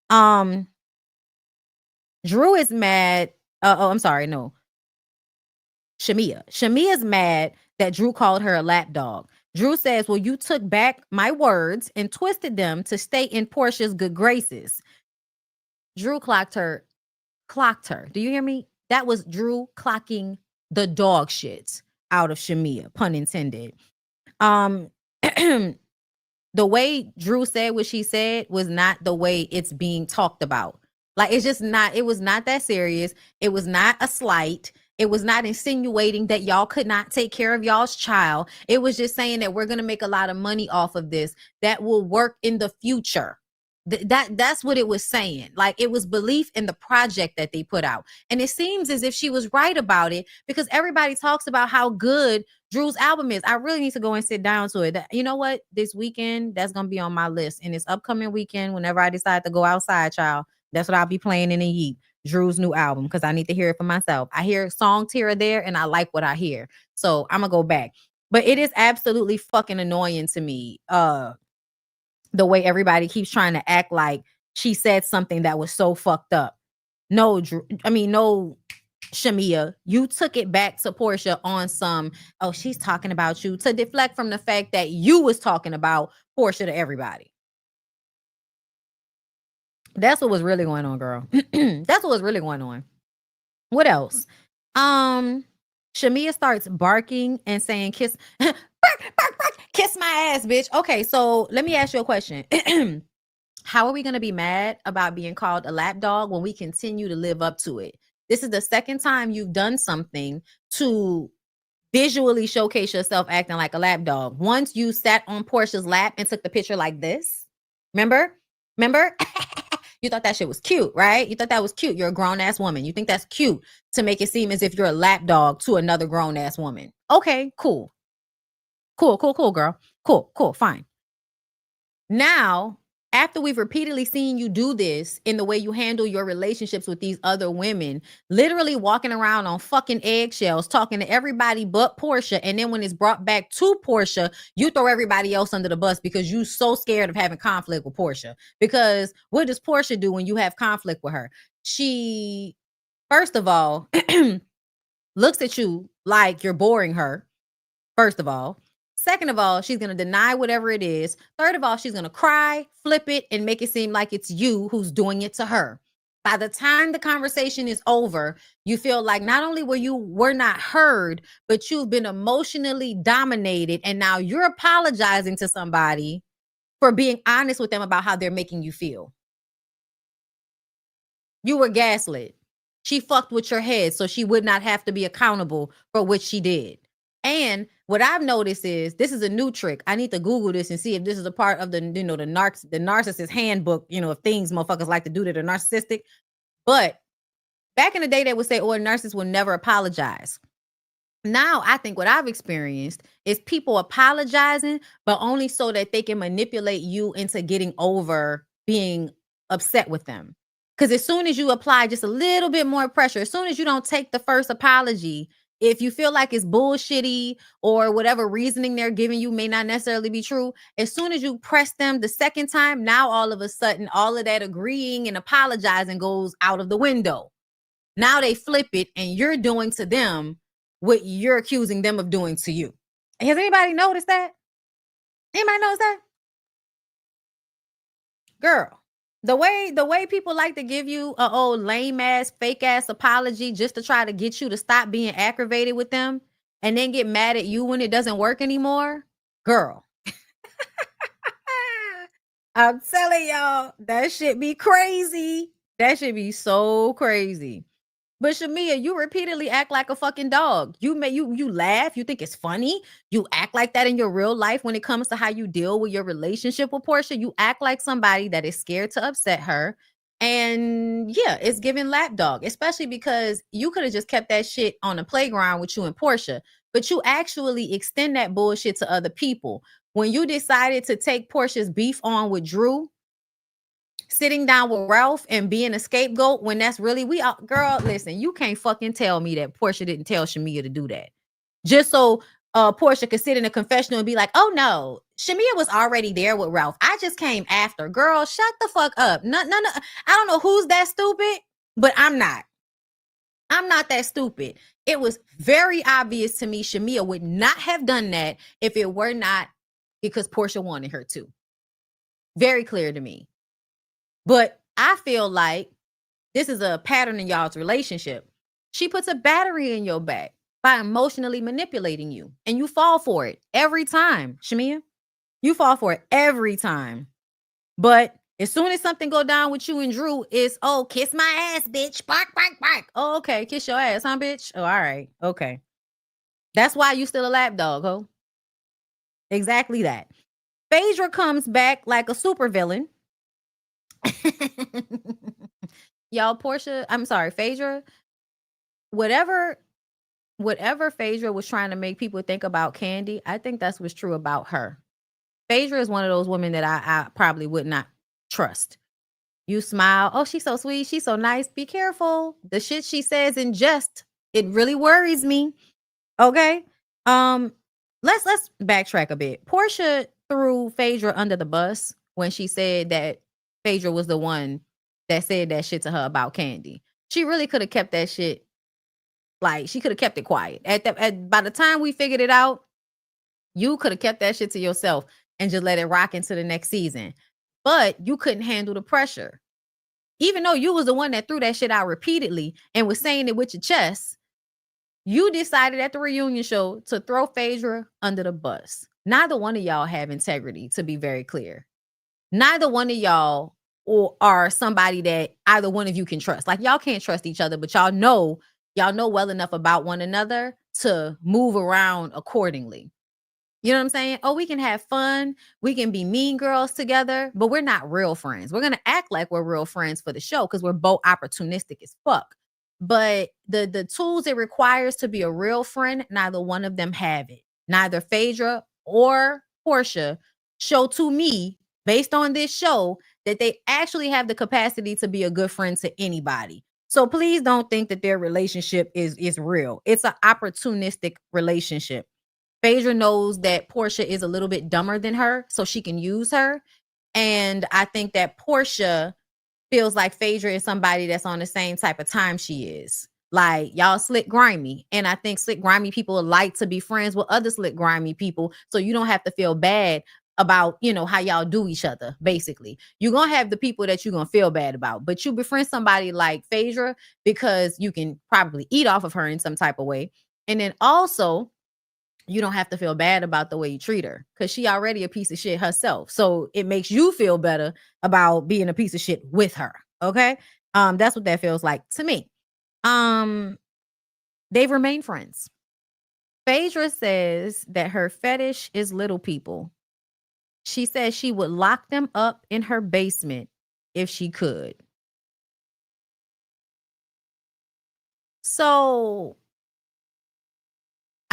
Drew is mad. I'm sorry. No. Shamia's mad that Drew called her a lapdog. Drew says, well, you took back my words and twisted them to stay in Porsha's good graces. Drew clocked her. Do you hear me? That was Drew clocking the dog shit out of Shamia, pun intended. The way Drew said what she said was not the way it's being talked about. Like, it's just not, it was not that serious. It was not a slight. It was not insinuating that y'all could not take care of y'all's child. It was just saying that we're going to make a lot of money off of this that will work in the future. That's what it was saying. Like, it was belief in the project that they put out. And it seems as if she was right about it, because everybody talks about how good Drew's album is. I really need to go and sit down to it. You know what? This weekend, that's going to be on my list. And this upcoming weekend, whenever I decide to go outside, child, that's what I'll be playing in a yeet. Drew's new album, because I need to hear it for myself. I hear songs here or there, and I like what I hear. So I'm going to go back. But it is absolutely fucking annoying to me, the way everybody keeps trying to act like she said something that was so fucked up. No, Drew, no, Shamia, you took it back to Porsha on some, oh, she's talking about you, to deflect from the fact that you was talking about Porsha to everybody. That's what was really going on, girl. That's what was really going on. What else? Shamia starts barking and saying, kiss, bark, bark, bark, kiss my ass, bitch. Okay, so let me ask you a question. How are we going to be mad about being called a lapdog when we continue to live up to it? This is the second time you've done something to visually showcase yourself acting like a lapdog. Once you sat on Porsha's lap and took the picture like this. Remember? You thought that shit was cute, right? You thought that was cute. You're a grown-ass woman. You think that's cute to make it seem as if you're a lapdog to another grown-ass woman. Okay, cool. Cool, girl. Cool, fine. Now, after we've repeatedly seen you do this in the way you handle your relationships with these other women, literally walking around on fucking eggshells, talking to everybody but Porsha, and then when it's brought back to Porsha, you throw everybody else under the bus because you're so scared of having conflict with Porsha. Because what does Porsha do when you have conflict with her? She, first of all, looks at you like you're boring her, first of all. Second of all, she's going to deny whatever it is. Third of all, she's going to cry, flip it, and make it seem like it's you who's doing it to her. By the time the conversation is over, you feel like not only were not heard, but you've been emotionally dominated. And now you're apologizing to somebody for being honest with them about how they're making you feel. You were gaslit. She fucked with your head so she would not have to be accountable for what she did. And what I've noticed is this is a new trick. I need to Google this and see if this is a part of the narcissist handbook, of things motherfuckers like to do that are narcissistic. But back in the day, they would say, oh, a narcissist will never apologize. Now, I think what I've experienced is people apologizing, but only so that they can manipulate you into getting over being upset with them. Because as soon as you apply just a little bit more pressure, as soon as you don't take the first apology, If you feel like it's bullshitty or whatever reasoning they're giving you may not necessarily be true, as soon as you press them the second time, now all of a sudden, all of that agreeing and apologizing goes out of the window. Now they flip it and you're doing to them what you're accusing them of doing to you. Has anybody noticed that? Anybody notice that? Girl, the way people like to give you a old lame ass, fake ass apology just to try to get you to stop being aggravated with them and then get mad at you when it doesn't work anymore. Girl. I'm telling y'all, that shit be crazy. That should be so crazy. But Shamia, you repeatedly act like a fucking dog. You laugh, you think it's funny. You act like that in your real life when it comes to how you deal with your relationship with Porsha. You act like somebody that is scared to upset her. And yeah, it's giving lapdog, especially because you could have just kept that shit on the playground with you and Porsha, but you actually extend that bullshit to other people. When you decided to take Porsha's beef on with Drew, sitting down with Ralph and being a scapegoat when that's really girl, listen, you can't fucking tell me that Porsha didn't tell Shamia to do that. Just so Porsha could sit in a confessional and be like, oh no, Shamia was already there with Ralph. I just came after. Girl, shut the fuck up. No, I don't know who's that stupid, but I'm not. I'm not that stupid. It was very obvious to me Shamia would not have done that if it were not because Porsha wanted her to. Very clear to me. But I feel like this is a pattern in y'all's relationship. She puts a battery in your back by emotionally manipulating you, and you fall for it every time, Shamia. You fall for it every time. But as soon as something go down with you and Drew, it's, oh, kiss my ass, bitch. Bark, bark, bark. Oh, okay, kiss your ass, huh, bitch? Oh, all right, okay. That's why you still a lapdog, ho. Exactly that. Phaedra comes back like a supervillain. Y'all, Phaedra, whatever Phaedra was trying to make people think about Candy, I think that's what's true about her. Phaedra is one of those women that I probably would not trust. You smile, oh, she's so sweet, she's so nice. Be careful. The shit she says in jest, it really worries me. Okay. Let's backtrack a bit. Porsha threw Phaedra under the bus when she said that Phaedra was the one that said that shit to her about Candy. She really could have kept that shit, like, she could have kept it quiet. By the time we figured it out, you could have kept that shit to yourself and just let it rock into the next season. But you couldn't handle the pressure. Even though you was the one that threw that shit out repeatedly and was saying it with your chest, you decided at the reunion show to throw Phaedra under the bus. Neither one of y'all have integrity, to be very clear. Neither one of y'all are somebody that either one of you can trust. Like, y'all can't trust each other, but y'all know well enough about one another to move around accordingly. You know what I'm saying? Oh, we can have fun. We can be mean girls together, but we're not real friends. We're going to act like we're real friends for the show because we're both opportunistic as fuck. But the tools it requires to be a real friend, neither one of them have it. Neither Phaedra or Porsha show to me, based on this show, that they actually have the capacity to be a good friend to anybody. So please don't think that their relationship is real. It's an opportunistic relationship. Phaedra knows that Porsha is a little bit dumber than her, so she can use her. And I think that Porsha feels like Phaedra is somebody that's on the same type of time she is. Like, y'all slick grimy. And I think slick grimy people like to be friends with other slick grimy people. So you don't have to feel bad about, how y'all do each other, basically. You're going to have the people that you're going to feel bad about. But you befriend somebody like Phaedra because you can probably eat off of her in some type of way. And then also, you don't have to feel bad about the way you treat her because she already a piece of shit herself. So it makes you feel better about being a piece of shit with her. Okay. That's what that feels like to me. They've remained friends. Phaedra says that her fetish is little people. She says she would lock them up in her basement if she could. So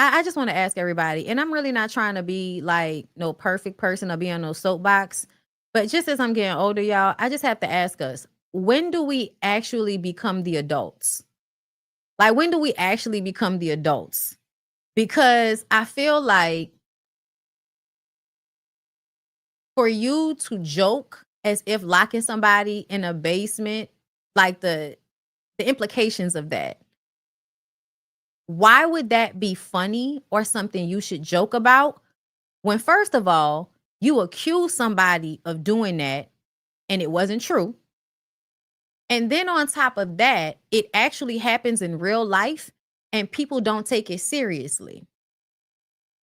I just want to ask everybody, and I'm really not trying to be like no perfect person or be on no soapbox, but just as I'm getting older, y'all, I just have to ask us, when do we actually become the adults? Like, when do we actually become the adults? Because I feel like for you to joke as if locking somebody in a basement, like the implications of that, why would that be funny or something you should joke about when, first of all, you accuse somebody of doing that and it wasn't true? And then on top of that, it actually happens in real life and people don't take it seriously.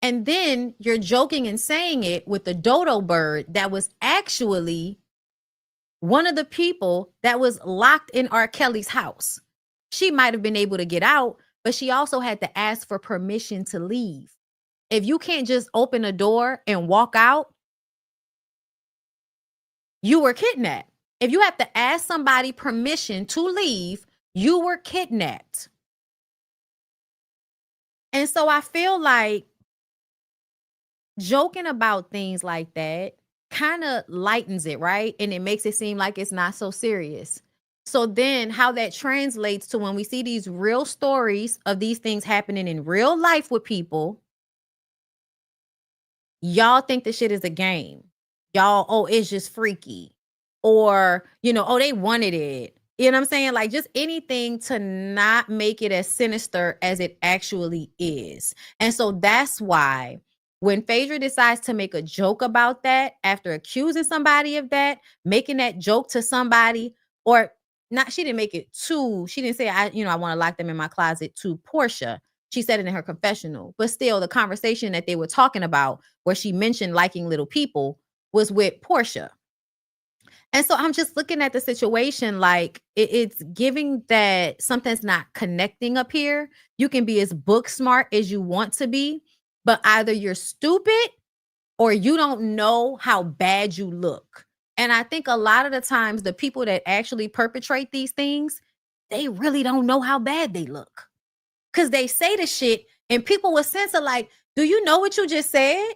And then you're joking and saying it with the dodo bird that was actually one of the people that was locked in R. Kelly's house. She might have been able to get out, but she also had to ask for permission to leave. If you can't just open a door and walk out, you were kidnapped. If you have to ask somebody permission to leave, you were kidnapped. And so I feel like joking about things like that kind of lightens it, right? And it makes it seem like it's not so serious. So then how that translates to when we see these real stories of these things happening in real life with people, y'all think the shit is a game. Y'all, oh, it's just freaky. Or, oh, they wanted it. You know what I'm saying? Like, just anything to not make it as sinister as it actually is. And so that's why when Phaedra decides to make a joke about that after accusing somebody of that, making that joke to somebody, or not, she didn't make it to, she didn't say, I want to lock them in my closet, to Porsha. She said it in her confessional. But still, the conversation that they were talking about where she mentioned liking little people was with Porsha. And so I'm just looking at the situation like it's giving that something's not connecting up here. You can be as book smart as you want to be, but either you're stupid or you don't know how bad you look. And I think a lot of the times the people that actually perpetrate these things, they really don't know how bad they look. Because they say the shit and people with sense are like, do you know what you just said?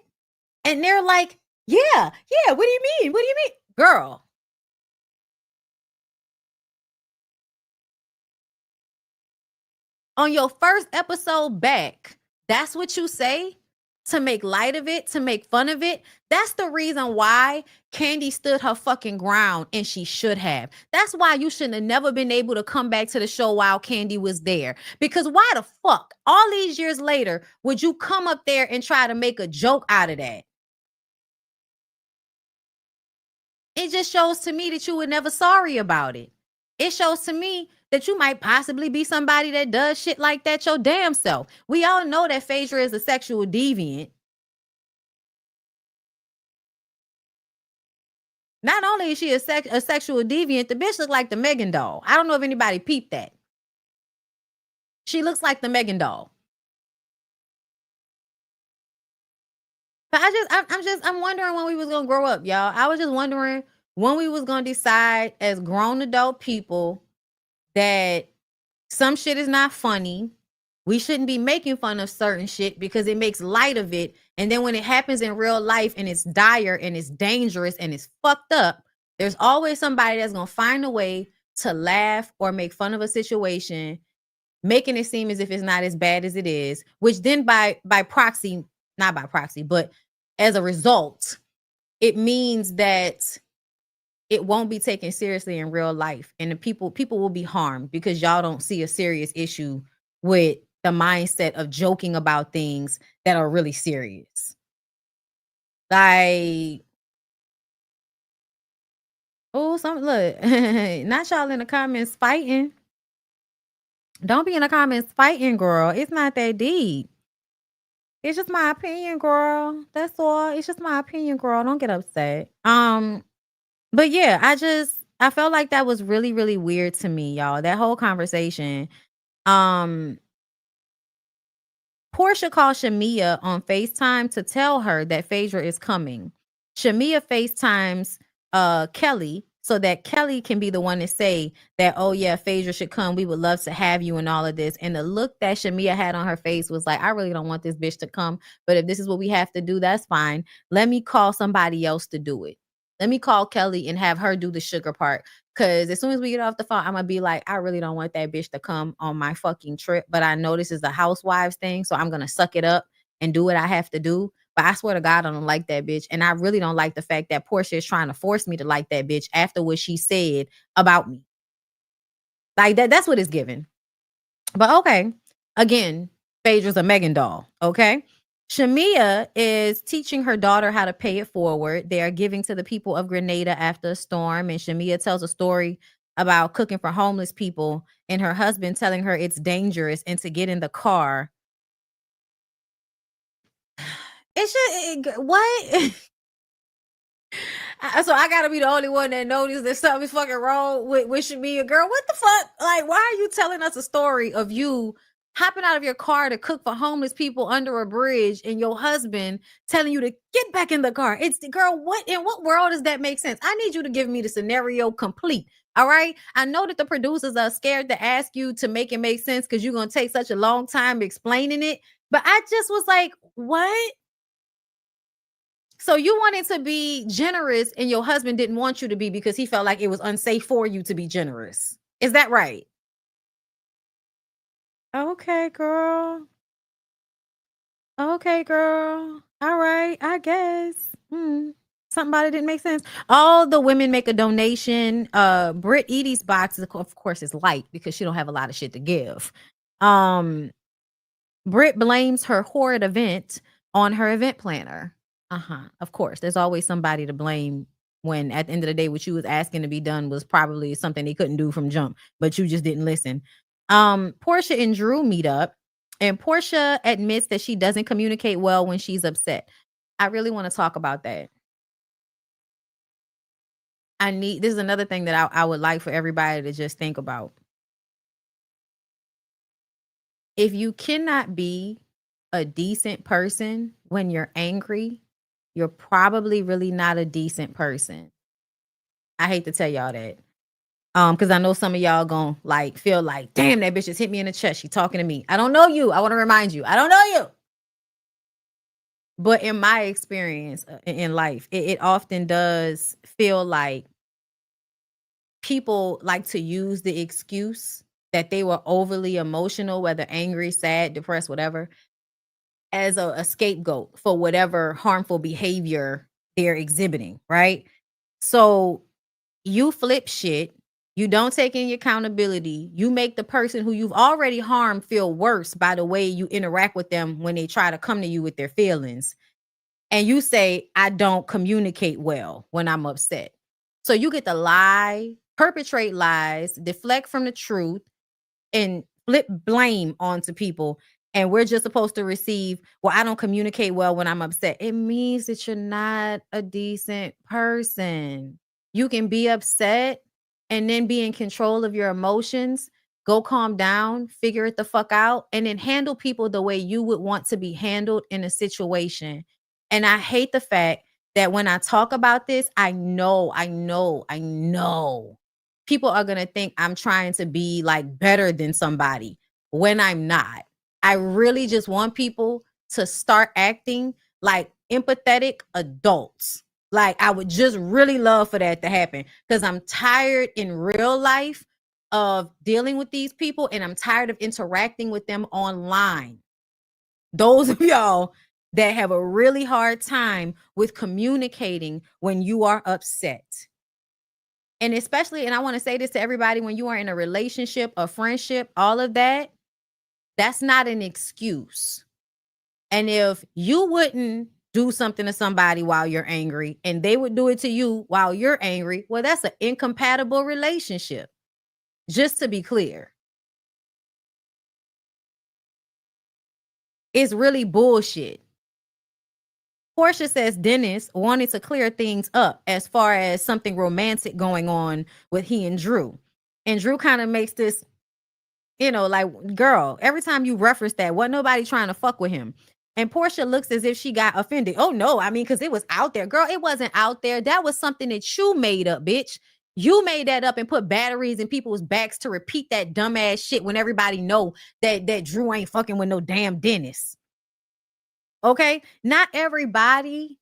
And they're like, yeah, what do you mean? What do you mean? Girl. On your first episode back, that's what you say to make light of it, to make fun of it. That's the reason why Kandi stood her fucking ground, and she should have. That's why you shouldn't have never been able to come back to the show while Kandi was there. Because why the fuck, all these years later, would you come up there and try to make a joke out of that? It just shows to me that you were never sorry about it. It shows to me that you might possibly be somebody that does shit like that your damn self. We all know that Phaedra is a sexual deviant. Not only is she a sexual deviant, the bitch look like the Megan doll. I don't know if anybody peeped that. She looks like the Megan doll. But I'm wondering when we was gonna grow up, y'all. I was just wondering when we was gonna decide as grown adult people that some shit is not funny. We shouldn't be making fun of certain shit because it makes light of it. And then when it happens in real life and it's dire and it's dangerous and it's fucked up, there's always somebody that's going to find a way to laugh or make fun of a situation, making it seem as if it's not as bad as it is, which then by proxy, not by proxy, but as a result, it means that it won't be taken seriously in real life. And the people will be harmed because y'all don't see a serious issue with the mindset of joking about things that are really serious. Like, oh, look, not y'all in the comments fighting. Don't be in the comments fighting, girl. It's not that deep. It's just my opinion, girl. That's all. It's just my opinion, girl. Don't get upset. But yeah, I felt like that was really, really weird to me, y'all. That whole conversation. Porsha called Shamia on FaceTime to tell her that Phaedra is coming. Shamia FaceTimes Kelly so that Kelly can be the one to say that, oh yeah, Phaedra should come. We would love to have you and all of this. And the look that Shamia had on her face was like, I really don't want this bitch to come. But if this is what we have to do, that's fine. Let me call somebody else to do it. Let me call Kelly and have her do the sugar part. Cause as soon as we get off the phone, I'm gonna be like, I really don't want that bitch to come on my fucking trip. But I know this is a Housewives thing, so I'm gonna suck it up and do what I have to do. But I swear to God, I don't like that bitch. And I really don't like the fact that Porsha is trying to force me to like that bitch after what she said about me. Like that's what it's given. But okay. Again, Phaedra's a Megan doll. Okay. Shamia is teaching her daughter how to pay it forward. They are giving to the people of Grenada after a storm. And Shamia tells a story about cooking for homeless people and her husband telling her it's dangerous and to get in the car. What? So I gotta be the only one that noticed that something's fucking wrong with Shamia. Girl, what the fuck? Like, why are you telling us a story of you hopping out of your car to cook for homeless people under a bridge and your husband telling you to get back in the car? It's the girl, what in what world does that make sense? I need you to give me the scenario complete. All right. I know that the producers are scared to ask you to make it make sense because you're gonna take such a long time explaining it. But I just was like, what? So you wanted to be generous and your husband didn't want you to be because he felt like it was unsafe for you to be generous. Is that right? Okay, girl. Okay, girl. All right, I guess. Something about it didn't make sense. All the women make a donation. Britt Edie's box, of course, is light because she don't have a lot of shit to give. Britt blames her horrid event on her event planner. Of course, there's always somebody to blame when at the end of the day, what you was asking to be done was probably something they couldn't do from jump, but you just didn't listen. Porsha and Drew meet up, and Porsha admits that she doesn't communicate well when she's upset. I really want to talk about that. This is another thing that I would like for everybody to just think about. If you cannot be a decent person when you're angry, you're probably really not a decent person. I hate to tell y'all that. Because I know some of y'all gonna like feel like, damn, that bitch just hit me in the chest. She talking to me. I don't know you. I want to remind you, I don't know you. But in my experience in life, it often does feel like people like to use the excuse that they were overly emotional, whether angry, sad, depressed, whatever, as a scapegoat for whatever harmful behavior they're exhibiting, right? So you flip shit, you don't take any accountability, you make the person who you've already harmed feel worse by the way you interact with them when they try to come to you with their feelings. And you say, I don't communicate well when I'm upset. So you get to lie, perpetrate lies, deflect from the truth, and flip blame onto people. And we're just supposed to receive, well, I don't communicate well when I'm upset. It means that you're not a decent person. You can be upset and then be in control of your emotions. Go calm down, figure it the fuck out, and then handle people the way you would want to be handled in a situation. And I hate the fact that when I talk about this, I know people are going to think I'm trying to be like better than somebody when I'm not. I really just want people to start acting like empathetic adults. Like I would just really love for that to happen because I'm tired in real life of dealing with these people and I'm tired of interacting with them online. Those of y'all that have a really hard time with communicating when you are upset. And especially, and I want to say this to everybody, when you are in a relationship, a friendship, all of that, that's not an excuse. And if you wouldn't do something to somebody while you're angry and they would do it to you while you're angry, well, that's an incompatible relationship. Just to be clear. It's really bullshit. Porsha says Dennis wanted to clear things up as far as something romantic going on with he and Drew. And Drew kind of makes this, like, girl, every time you reference that, wasn't nobody trying to fuck with him. And Porsha looks as if she got offended. Oh, no, I mean, because it was out there. Girl, it wasn't out there. That was something that you made up, bitch. You made that up and put batteries in people's backs to repeat that dumbass shit when everybody know that Drew ain't fucking with no damn Dennis. Okay? Not everybody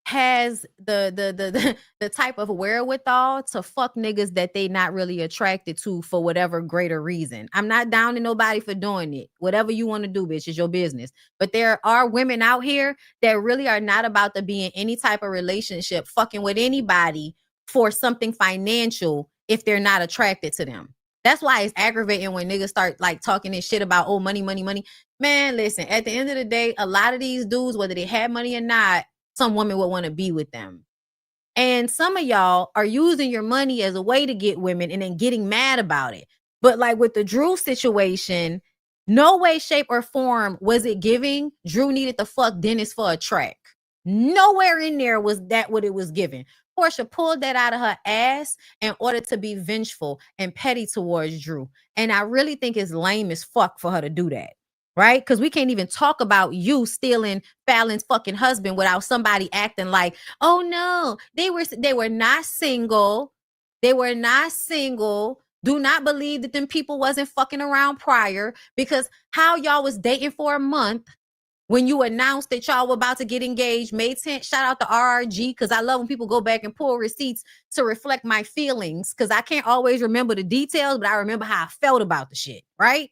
has the type of wherewithal to fuck niggas that they not really attracted to for whatever greater reason. I'm not down to nobody for doing it. Whatever you want to do, bitch, is your business. But there are women out here that really are not about to be in any type of relationship fucking with anybody for something financial if they're not attracted to them. That's why it's aggravating when niggas start like talking this shit about, oh, money, money, money. Man, listen, at the end of the day, a lot of these dudes, whether they have money or not, some women would want to be with them. And some of y'all are using your money as a way to get women and then getting mad about it. But like with the Drew situation, no way, shape, or form was it giving Drew needed to fuck Dennis for a track. Nowhere in there was that what it was giving. Porsha pulled that out of her ass in order to be vengeful and petty towards Drew. And I really think it's lame as fuck for her to do that. Right? Because we can't even talk about you stealing Fallon's fucking husband without somebody acting like, oh no, they were not single. They were not single. Do not believe that them people wasn't fucking around prior, because how y'all was dating for a month when you announced that y'all were about to get engaged, May 10th, shout out to RRG, because I love when people go back and pull receipts to reflect my feelings, because I can't always remember the details, but I remember how I felt about the shit, right?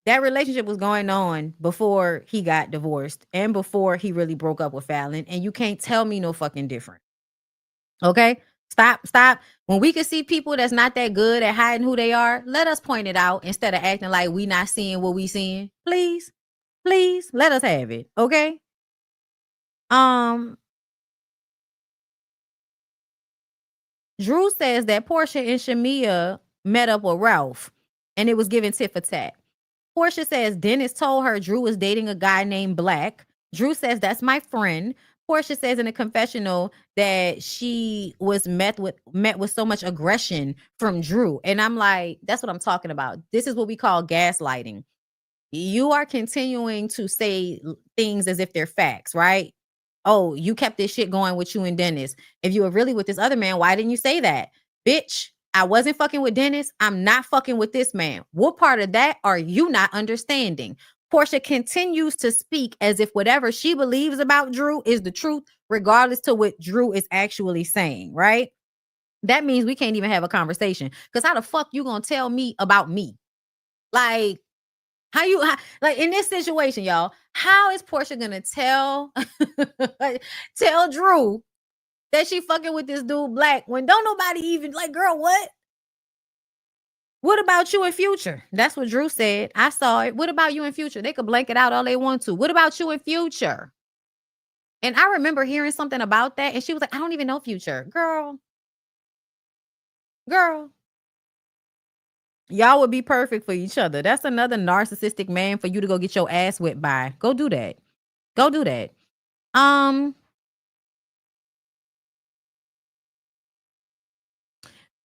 That relationship was going on before he got divorced and before he really broke up with Fallon. And you can't tell me no fucking different. Okay? Stop. When we can see people that's not that good at hiding who they are, let us point it out instead of acting like we not seeing what we seeing. Please, let us have it. Okay? Drew says that Porsha and Shamia met up with Ralph and it was given tit for tat. Porsha says Dennis told her Drew was dating a guy named Black. Drew says that's my friend. Porsha says in a confessional that she was met with so much aggression from Drew. And I'm like, that's what I'm talking about. This is what we call gaslighting. You are continuing to say things as if they're facts, right? Oh, you kept this shit going with you and Dennis. If you were really with this other man, why didn't you say that? Bitch, I wasn't fucking with Dennis. I'm not fucking with this man. What part of that are you not understanding? Porsha continues to speak as if whatever she believes about Drew is the truth, regardless to what Drew is actually saying, right? That means we can't even have a conversation. Because how the fuck you gonna tell me about me? Like, like in this situation, y'all, how is Porsha gonna tell tell Drew that she fucking with this dude Black when don't nobody even like, girl, what? What about you in Future? That's what Drew said. I saw it. What about you in Future? They could blank it out all they want to. What about you in Future? And I remember hearing something about that, and she was like, I don't even know Future. Girl. Y'all would be perfect for each other. That's another narcissistic man for you to go get your ass whipped by. Go do that. Go do that.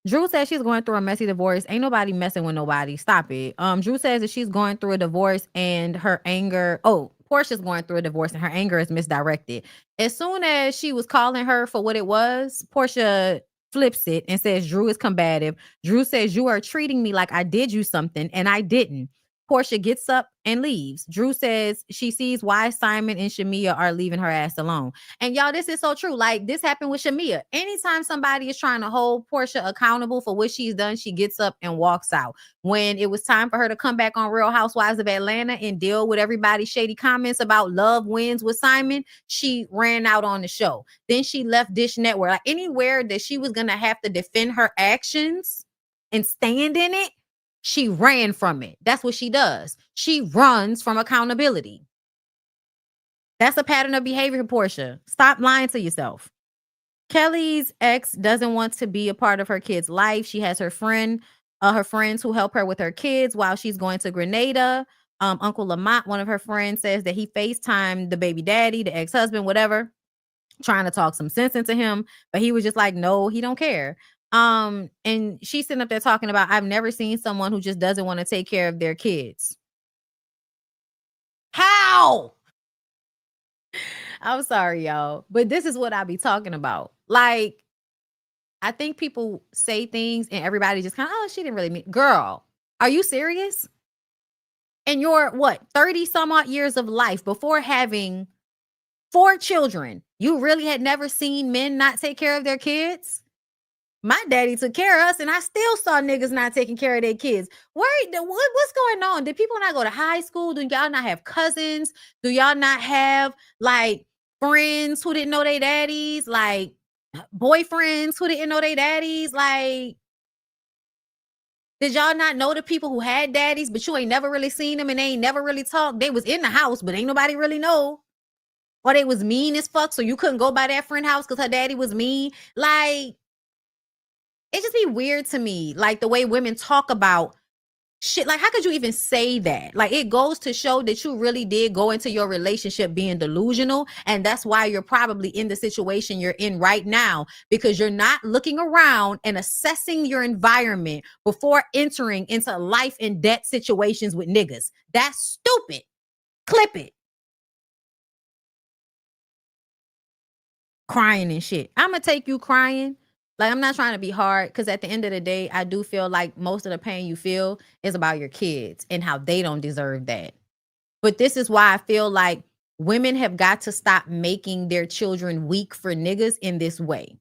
Drew says she's going through a messy divorce. Ain't nobody messing with nobody. Stop it. Drew says that she's going through a divorce and her anger. Oh, Porsha's going through a divorce and her anger is misdirected. As soon as she was calling her for what it was, Porsha flips it and says Drew is combative. Drew says you are treating me like I did you something and I didn't. Porsha gets up and leaves. Drew says she sees why Simon and Shamia are leaving her ass alone. And y'all, this is so true. Like this happened with Shamia. Anytime somebody is trying to hold Porsha accountable for what she's done, she gets up and walks out. When it was time for her to come back on Real Housewives of Atlanta and deal with everybody's shady comments about love wins with Simon, she ran out on the show. Then she left Dish Network. Like anywhere that she was going to have to defend her actions and stand in it, she ran from it. That's what she does. She runs from accountability. That's a pattern of behavior, Porsha. Stop lying to yourself. Kelly's ex doesn't want to be a part of her kid's life. She has her friends who help her with her kids while she's going to Grenada. Uncle Lamont, one of her friends, says that he FaceTimed the baby daddy, the ex-husband, whatever, trying to talk some sense into him. But he was just like, no, he don't care. And she's sitting up there talking about, I've never seen someone who just doesn't want to take care of their kids. How? I'm sorry, y'all, but this is what I be talking about. Like, I think people say things and everybody just kind of, oh, she didn't really mean. Girl, are you serious? In your, 30 some odd years of life before having 4 children. You really had never seen men not take care of their kids? My daddy took care of us, and I still saw niggas not taking care of their kids. What's going on? Did people not go to high school? Do y'all not have cousins? Do y'all not have like friends who didn't know their daddies? Like boyfriends who didn't know their daddies? Like, did y'all not know the people who had daddies, but you ain't never really seen them and they ain't never really talked? They was in the house, but ain't nobody really know. Or they was mean as fuck, so you couldn't go by that friend house because her daddy was mean. Like, it just be weird to me, like the way women talk about shit. Like, how could you even say that? Like, it goes to show that you really did go into your relationship being delusional, and that's why you're probably in the situation you're in right now, because you're not looking around and assessing your environment before entering into life and death situations with niggas. That's stupid. Clip it. Crying and shit. I'm gonna take you crying. Like, I'm not trying to be hard, because at the end of the day, I do feel like most of the pain you feel is about your kids and how they don't deserve that. But this is why I feel like women have got to stop making their children weak for niggas in this way.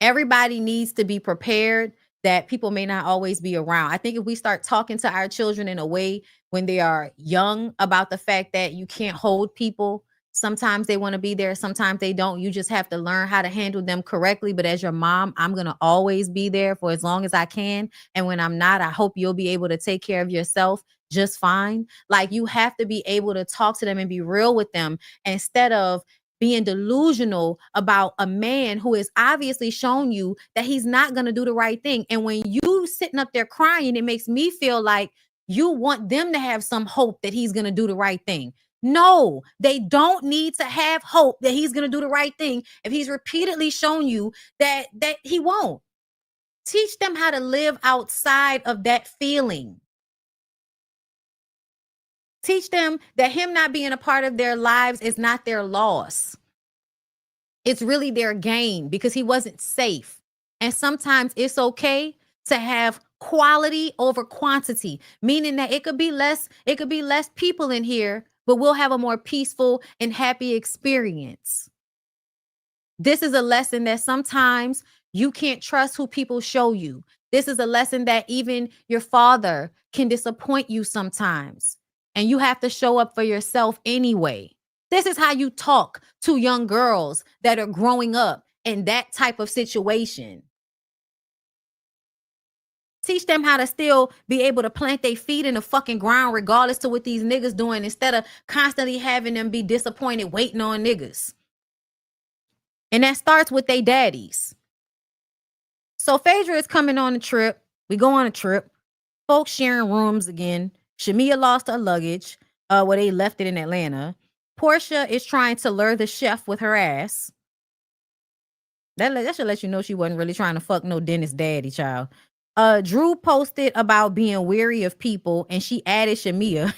Everybody needs to be prepared that people may not always be around. I think if we start talking to our children in a way when they are young about the fact that you can't hold people, sometimes they want to be there, sometimes they don't. You just have to learn how to handle them correctly. But as your mom, I'm going to always be there for as long as I can. And when I'm not, I hope you'll be able to take care of yourself just fine. Like, you have to be able to talk to them and be real with them, instead of being delusional about a man who has obviously shown you that he's not going to do the right thing. And when you sitting up there crying, it makes me feel like you want them to have some hope that he's going to do the right thing. No, they don't need to have hope that he's going to do the right thing if he's repeatedly shown you that he won't. Teach them how to live outside of that feeling. Teach them that him not being a part of their lives is not their loss. It's really their gain, because he wasn't safe. And sometimes it's okay to have quality over quantity, meaning that it could be less people in here, but we'll have a more peaceful and happy experience. This is a lesson that sometimes you can't trust who people show you. This is a lesson that even your father can disappoint you sometimes, and you have to show up for yourself anyway. This is how you talk to young girls that are growing up in that type of situation. Teach them how to still be able to plant their feet in the fucking ground regardless to what these niggas doing, instead of constantly having them be disappointed waiting on niggas. And that starts with their daddies. So Phaedra is coming on a trip. We go on a trip. Folks sharing rooms again. Shamia lost her luggage. Where they left it in Atlanta. Porsha is trying to lure the chef with her ass. That should let you know she wasn't really trying to fuck no dentist daddy, child. Drew posted about being weary of people, and she added Shamia.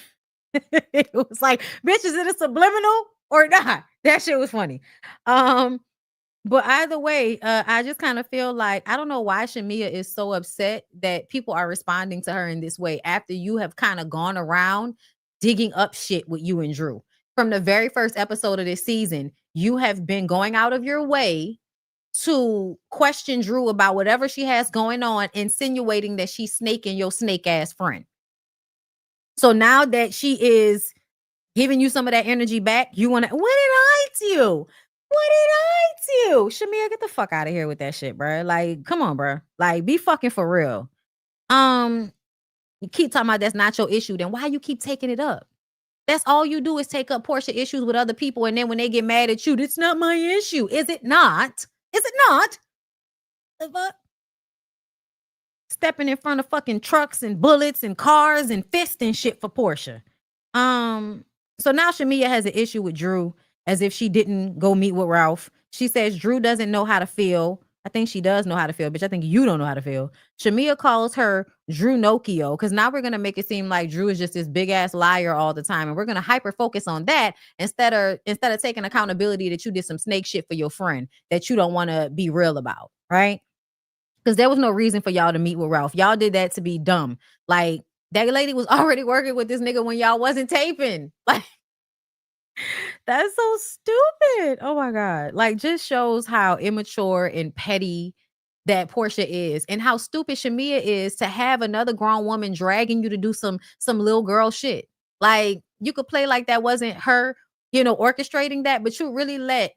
It was like, bitch, is it a subliminal or not? That shit was funny. But either way, I just kind of feel like, I don't know why Shamia is so upset that people are responding to her in this way after you have kind of gone around digging up shit with you and Drew. From the very first episode of this season, you have been going out of your way to question Drew about whatever she has going on, insinuating that she's snaking your snake ass friend. So now that she is giving you some of that energy back, you want to, what did I do? What did I do? Shamia, get the fuck out of here with that shit, bro. Like, come on, bro. Like, be fucking for real. You keep talking about that's not your issue. Then why you keep taking it up? That's all you do is take up Porsha issues with other people. And then when they get mad at you, it's not my issue. Is it not? Is it not? The fuck? Stepping in front of fucking trucks and bullets and cars and fists and shit for Porsha. So now Shamia has an issue with Drew, as if she didn't go meet with Ralph. She says Drew doesn't know how to feel. I think she does know how to feel, bitch. I think you don't know how to feel. Shamia calls her Drew Nokio, because now we're going to make it seem like Drew is just this big ass liar all the time. And we're going to hyper focus on that instead of taking accountability that you did some snake shit for your friend that you don't want to be real about, right? Because there was no reason for y'all to meet with Ralph. Y'all did that to be dumb. Like, that lady was already working with this nigga when y'all wasn't taping. Like, That's so stupid. Oh my God. Like, just shows how immature and petty that Porsha is and how stupid Shamia is to have another grown woman dragging you to do some little girl shit. Like, you could play like that wasn't her, orchestrating that, but you really let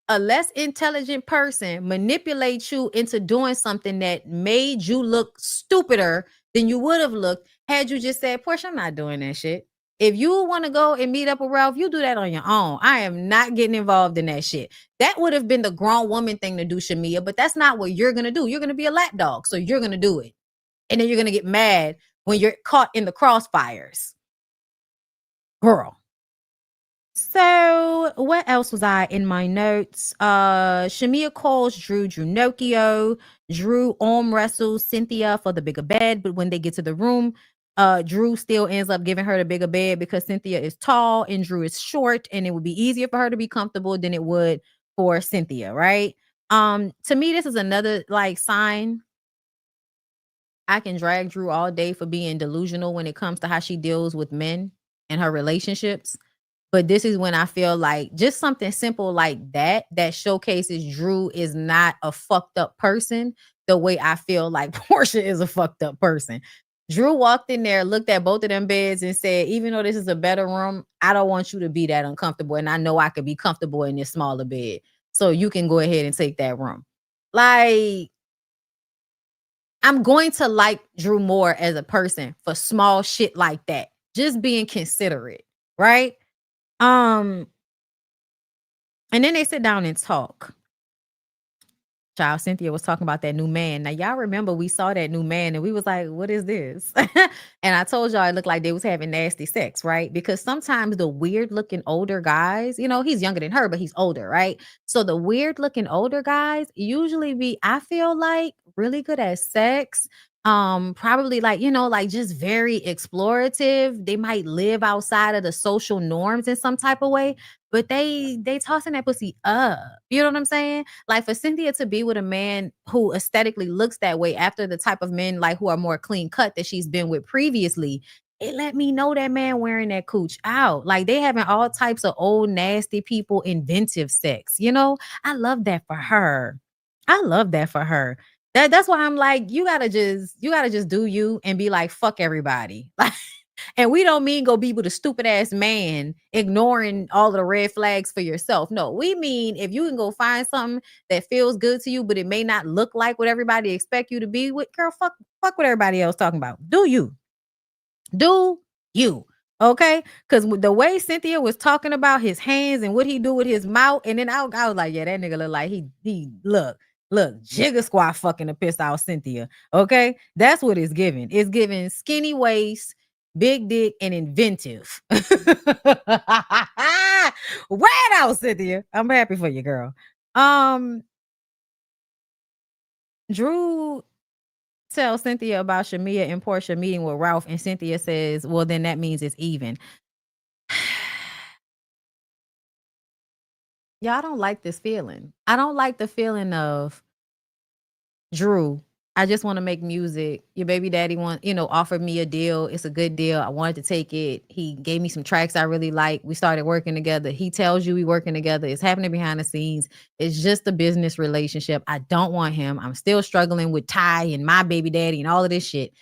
a less intelligent person manipulate you into doing something that made you look stupider than you would have looked had you just said, Portia, I'm not doing that shit. If you want to go and meet up with Ralph, you do that on your own. I am not getting involved in that shit. That would have been the grown woman thing to do, Shamia, but that's not what you're going to do. You're going to be a lapdog. So you're going to do it. And then you're going to get mad when you're caught in the crossfires. Girl. So what else was I in my notes? Shamia calls Drew Nokio. Drew arm wrestles Cynthia for the bigger bed, but when they get to the room, Drew still ends up giving her the bigger bed because Cynthia is tall and Drew is short, and it would be easier for her to be comfortable than it would for Cynthia, right? To me, this is another like sign. I can drag Drew all day for being delusional when it comes to how she deals with men and her relationships. But this is when I feel like just something simple like that showcases Drew is not a fucked up person the way I feel like Porsha is a fucked up person. Drew walked in there, looked at both of them beds and said, even though this is a better room, I don't want you to be that uncomfortable. And I know I could be comfortable in this smaller bed. So you can go ahead and take that room. Like, I'm going to like Drew more as a person for small shit like that. Just being considerate, right? And then they sit down and talk. Child, Cynthia was talking about that new man. Now, y'all remember we saw that new man and we was like, what is this? And I told y'all it looked like they was having nasty sex, right? Because sometimes the weird looking older guys, he's younger than her, but he's older, right? So the weird looking older guys usually be, I feel like, really good at sex. Probably like, like just very explorative. They might live outside of the social norms in some type of way, but they tossing that pussy up. You know what I'm saying? Like, for Cynthia to be with a man who aesthetically looks that way after the type of men like who are more clean cut that she's been with previously, it let me know that man wearing that cooch out. Like, they having all types of old nasty people inventive sex. I love that for her. I love that for her. That's why I'm like, you gotta just do you and be like, fuck everybody. Like, and we don't mean go be with a stupid ass man, ignoring all of the red flags for yourself. No, we mean if you can go find something that feels good to you, but it may not look like what everybody expect you to be with, girl, fuck what everybody else talking about. Do you. Do you. Okay? Because the way Cynthia was talking about his hands and what he do with his mouth, and then I was like, yeah, that nigga look like he look, jigger squat fucking to piss off Cynthia. Okay? That's what it's giving. It's giving skinny waist, big dick, and inventive. Right out, Cynthia. I'm happy for you, girl. Drew tells Cynthia about Shamia and Porsha meeting with Ralph, and Cynthia says, well, then that means it's even. Y'all, I don't like this feeling. I don't like the feeling of Drew. I just want to make music. Your baby daddy offered me a deal. It's a good deal. I wanted to take it. He gave me some tracks I really like. We started working together. He tells you we working together. It's happening behind the scenes. It's just a business relationship. I don't want him. I'm still struggling with Ty and my baby daddy and all of this shit.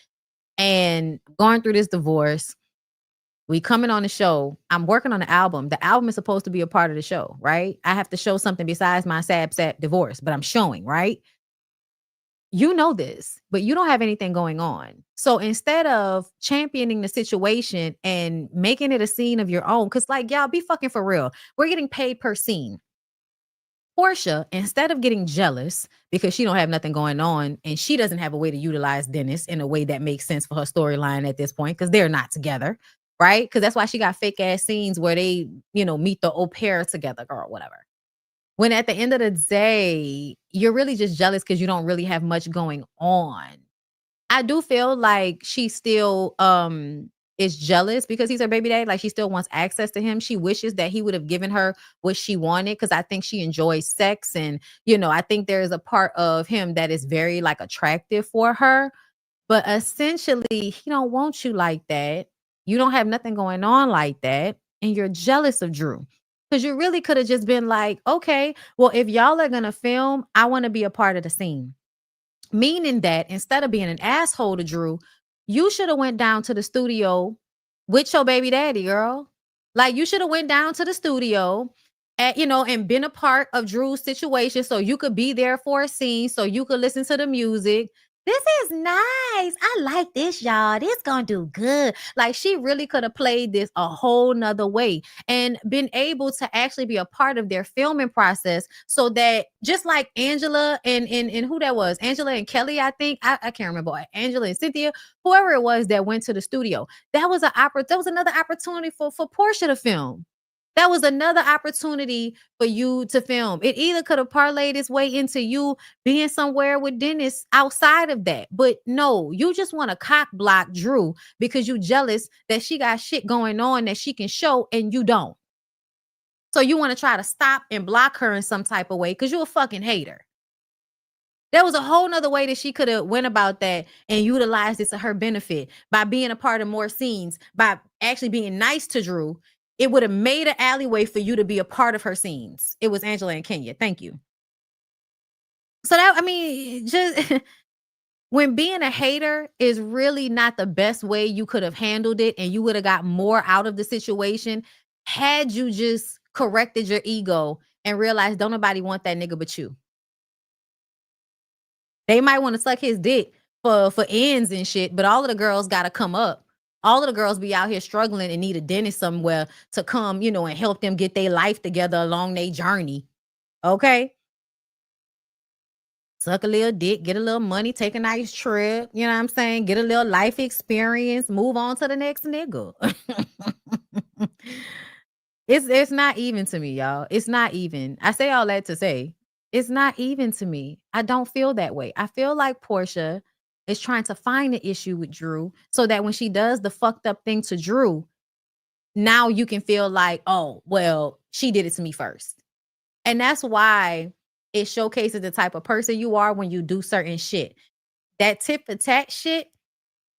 And going through this divorce, we coming on the show. I'm working on the album. The album is supposed to be a part of the show, right? I have to show something besides my sad divorce, but I'm showing, right? You know this, but you don't have anything going on. So instead of championing the situation and making it a scene of your own, because like, y'all, be fucking for real. We're getting paid per scene. Porsha, instead of getting jealous because she don't have nothing going on and she doesn't have a way to utilize Dennis in a way that makes sense for her storyline at this point, because they're not together, right? Because that's why she got fake ass scenes where they, meet the au pair together or whatever. When at the end of the day, you're really just jealous because you don't really have much going on. I do feel like she still is jealous because he's her baby daddy. Like, she still wants access to him. She wishes that he would have given her what she wanted because I think she enjoys sex. And, I think there is a part of him that is very like attractive for her. But essentially, he don't want you like that. You don't have nothing going on like that. and you're jealous of Drew. Because you really could have just been like, okay, well, if y'all are gonna film, I want to be a part of the scene. Meaning that instead of being an asshole to Drew, you should have went down to the studio with your baby daddy, girl. Like you should have went down to the studio and been a part of Drew's situation so you could be there for a scene, so you could listen to the music. This is nice. I like this, y'all. This gonna do good. Like she really could have played this a whole nother way and been able to actually be a part of their filming process so that just like Angela and who that was, Angela and Kelly, I think, I can't remember, Angela and Cynthia, whoever it was that went to the studio, that was another opportunity for Porsha to film. That was another opportunity for you to film. It either could have parlayed its way into you being somewhere with Dennis outside of that. But no, you just want to cock block Drew because you jealous that she got shit going on that she can show and you don't. So you want to try to stop and block her in some type of way because you're a fucking hater. There was a whole nother way that she could have went about that and utilized it to her benefit by being a part of more scenes, by actually being nice to Drew. It would have made an alleyway for you to be a part of her scenes. It was Angela and Kenya. Thank you. So just when being a hater is really not the best way you could have handled it and you would have got more out of the situation had you just corrected your ego and realized don't nobody want that nigga but you. They might want to suck his dick for ends and shit, but all of the girls got to come up. All of the girls be out here struggling and need a dentist somewhere to come, and help them get their life together along their journey. Okay? Suck a little dick, get a little money, take a nice trip, you know what I'm saying? Get a little life experience, move on to the next nigga. It's not even to me, y'all. It's not even. I say all that to say it's not even to me. I don't feel that way. I feel like Porsha is trying to find an issue with Drew so that when she does the fucked up thing to Drew, now you can feel like, oh, well, she did it to me first. And that's why it showcases the type of person you are when you do certain shit. That tit for tat shit,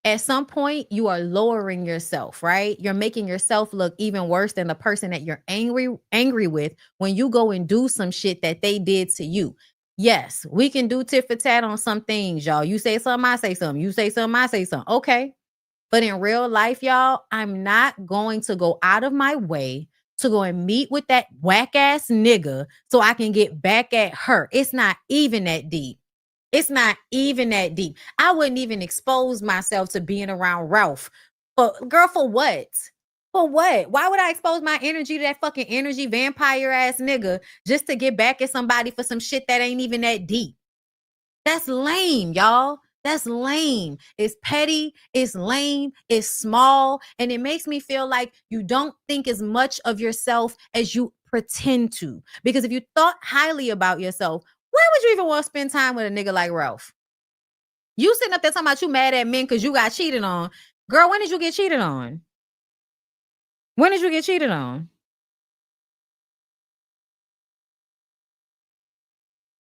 at some point you are lowering yourself, right? You're making yourself look even worse than the person that you're angry with when you go and do some shit that they did to you. Yes, we can do tit for tat on some things, y'all. You say something, I say something. You say something, I say something. Okay. But in real life, y'all, I'm not going to go out of my way to go and meet with that whack ass nigga so I can get back at her. It's not even that deep. It's not even that deep. I wouldn't even expose myself to being around Ralph. But girl, for what? For what? Why would I expose my energy to that fucking energy vampire ass nigga just to get back at somebody for some shit that ain't even that deep? That's lame, y'all. That's lame. It's petty, it's lame, it's small, and it makes me feel like you don't think as much of yourself as you pretend to. Because if you thought highly about yourself, why would you even want to spend time with a nigga like Ralph? You sitting up there talking about you mad at men because you got cheated on. Girl, when did you get cheated on? When did you get cheated on?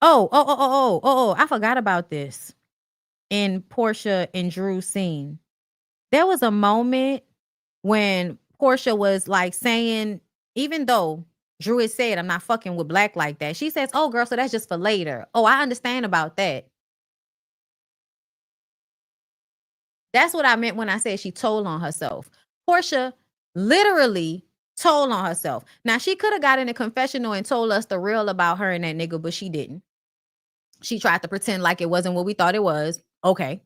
I forgot about this in Porsha and Drew's scene. There was a moment when Porsha was like saying, even though Drew had said, I'm not fucking with black like that, she says, oh, girl, so that's just for later. Oh, I understand about that. That's what I meant when I said she told on herself. Porsha literally told on herself. Now, she could have got in a confessional and told us the real about her and that nigga, but she didn't. She tried to pretend like it wasn't what we thought it was. Okay.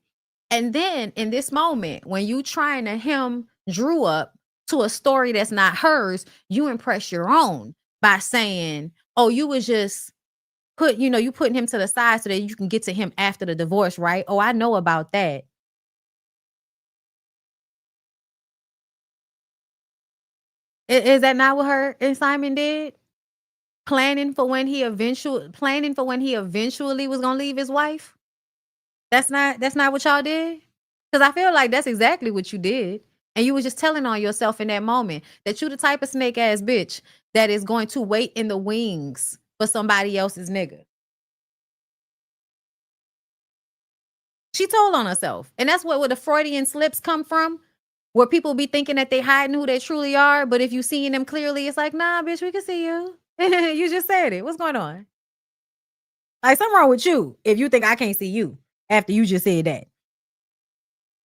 And then in this moment, when you trying to hem Drew up to a story that's not hers, you impress your own by saying, oh, you was just you putting him to the side so that you can get to him after the divorce, right? Oh, I know about that. Is that not what her and Simon did? Planning for when he eventually was gonna leave his wife? That's not what y'all did? Because I feel like that's exactly what you did. And you was just telling on yourself in that moment that you the type of snake ass bitch that is going to wait in the wings for somebody else's nigga. She told on herself. And that's where the Freudian slips come from. Where people be thinking that they hiding who they truly are, but if you seeing them clearly, it's like, nah, bitch, we can see you. You just said it. What's going on? Like, something wrong with you if you think I can't see you after you just said that.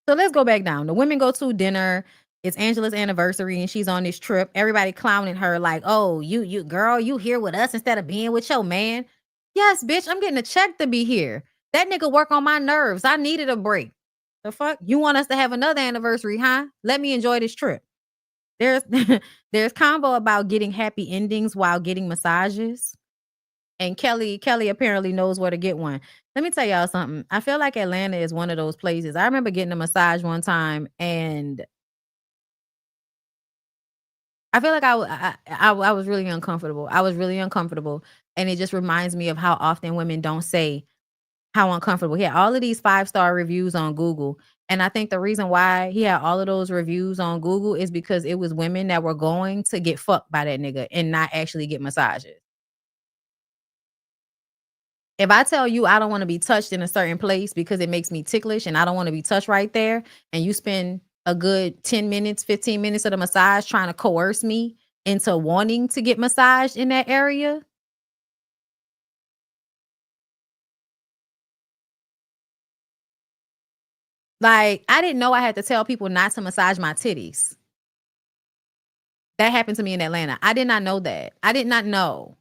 So let's go back down. The women go to dinner. It's Angela's anniversary and she's on this trip. Everybody clowning her like, oh, you girl, you here with us instead of being with your man. Yes, bitch, I'm getting a check to be here. That nigga work on my nerves. I needed a break. The fuck? You want us to have another anniversary, huh? Let me enjoy this trip. There's there's combo about getting happy endings while getting massages. And Kelly apparently knows where to get one. Let me tell y'all something. I feel like Atlanta is one of those places. I remember getting a massage one time, and I feel like I was really uncomfortable. I was really uncomfortable, and it just reminds me of how often women don't say how uncomfortable. He had all of these 5-star reviews on Google, and I think the reason why he had all of those reviews on Google is because it was women that were going to get fucked by that nigga and not actually get massages. If I tell you I don't wanna be touched in a certain place because it makes me ticklish and I don't wanna be touched right there, and you spend a good 10 minutes, 15 minutes of the massage trying to coerce me into wanting to get massaged in that area, like, I didn't know I had to tell people not to massage my titties. That happened to me in Atlanta. I did not know that. I did not know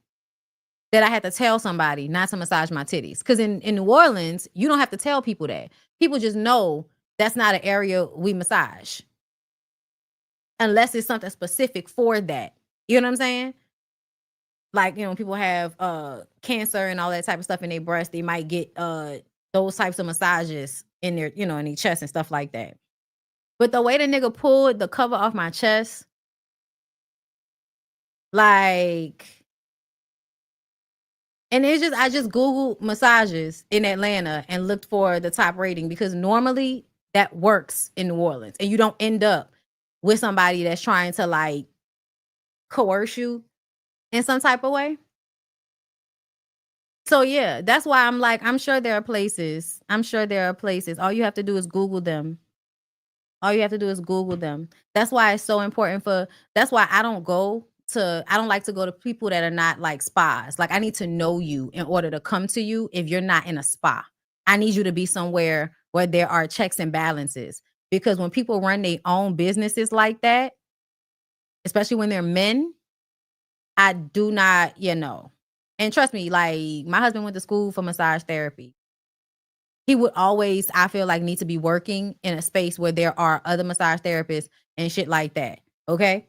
that I had to tell somebody not to massage my titties. Because in New Orleans, you don't have to tell people that. People just know that's not an area we massage. Unless it's something specific for that. You know what I'm saying? Like, people have cancer and all that type of stuff in their breast, they might get those types of massages in their, in their chest and stuff like that. But the way the nigga pulled the cover off my chest, like, and it's just I just Googled massages in Atlanta and looked for the top rating because normally that works in New Orleans and you don't end up with somebody that's trying to like coerce you in some type of way. So yeah, that's why I'm like, I'm sure there are places. I'm sure there are places. All you have to do is Google them. All you have to do is Google them. That's why it's so important that's why I don't like to go to people that are not like spas. Like I need to know you in order to come to you if you're not in a spa. I need you to be somewhere where there are checks and balances. Because when people run their own businesses like that, especially when they're men, I do not, and trust me, like my husband went to school for massage therapy. He would always, I feel like, need to be working in a space where there are other massage therapists and shit like that. Okay?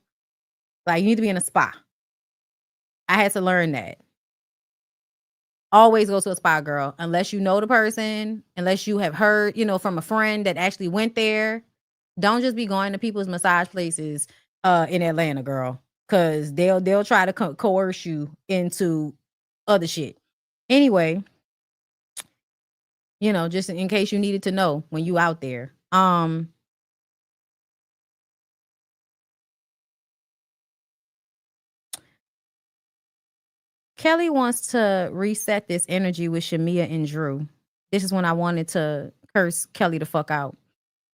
Like you need to be in a spa. I had to learn that. Always go to a spa, girl, unless you know the person, unless you have heard, from a friend that actually went there. Don't just be going to people's massage places in Atlanta, girl, because they'll try to coerce you into other shit. Anyway, just in case you needed to know when you out there. Kelly wants to reset this energy with Shamia and Drew. This is when I wanted to curse Kelly the fuck out.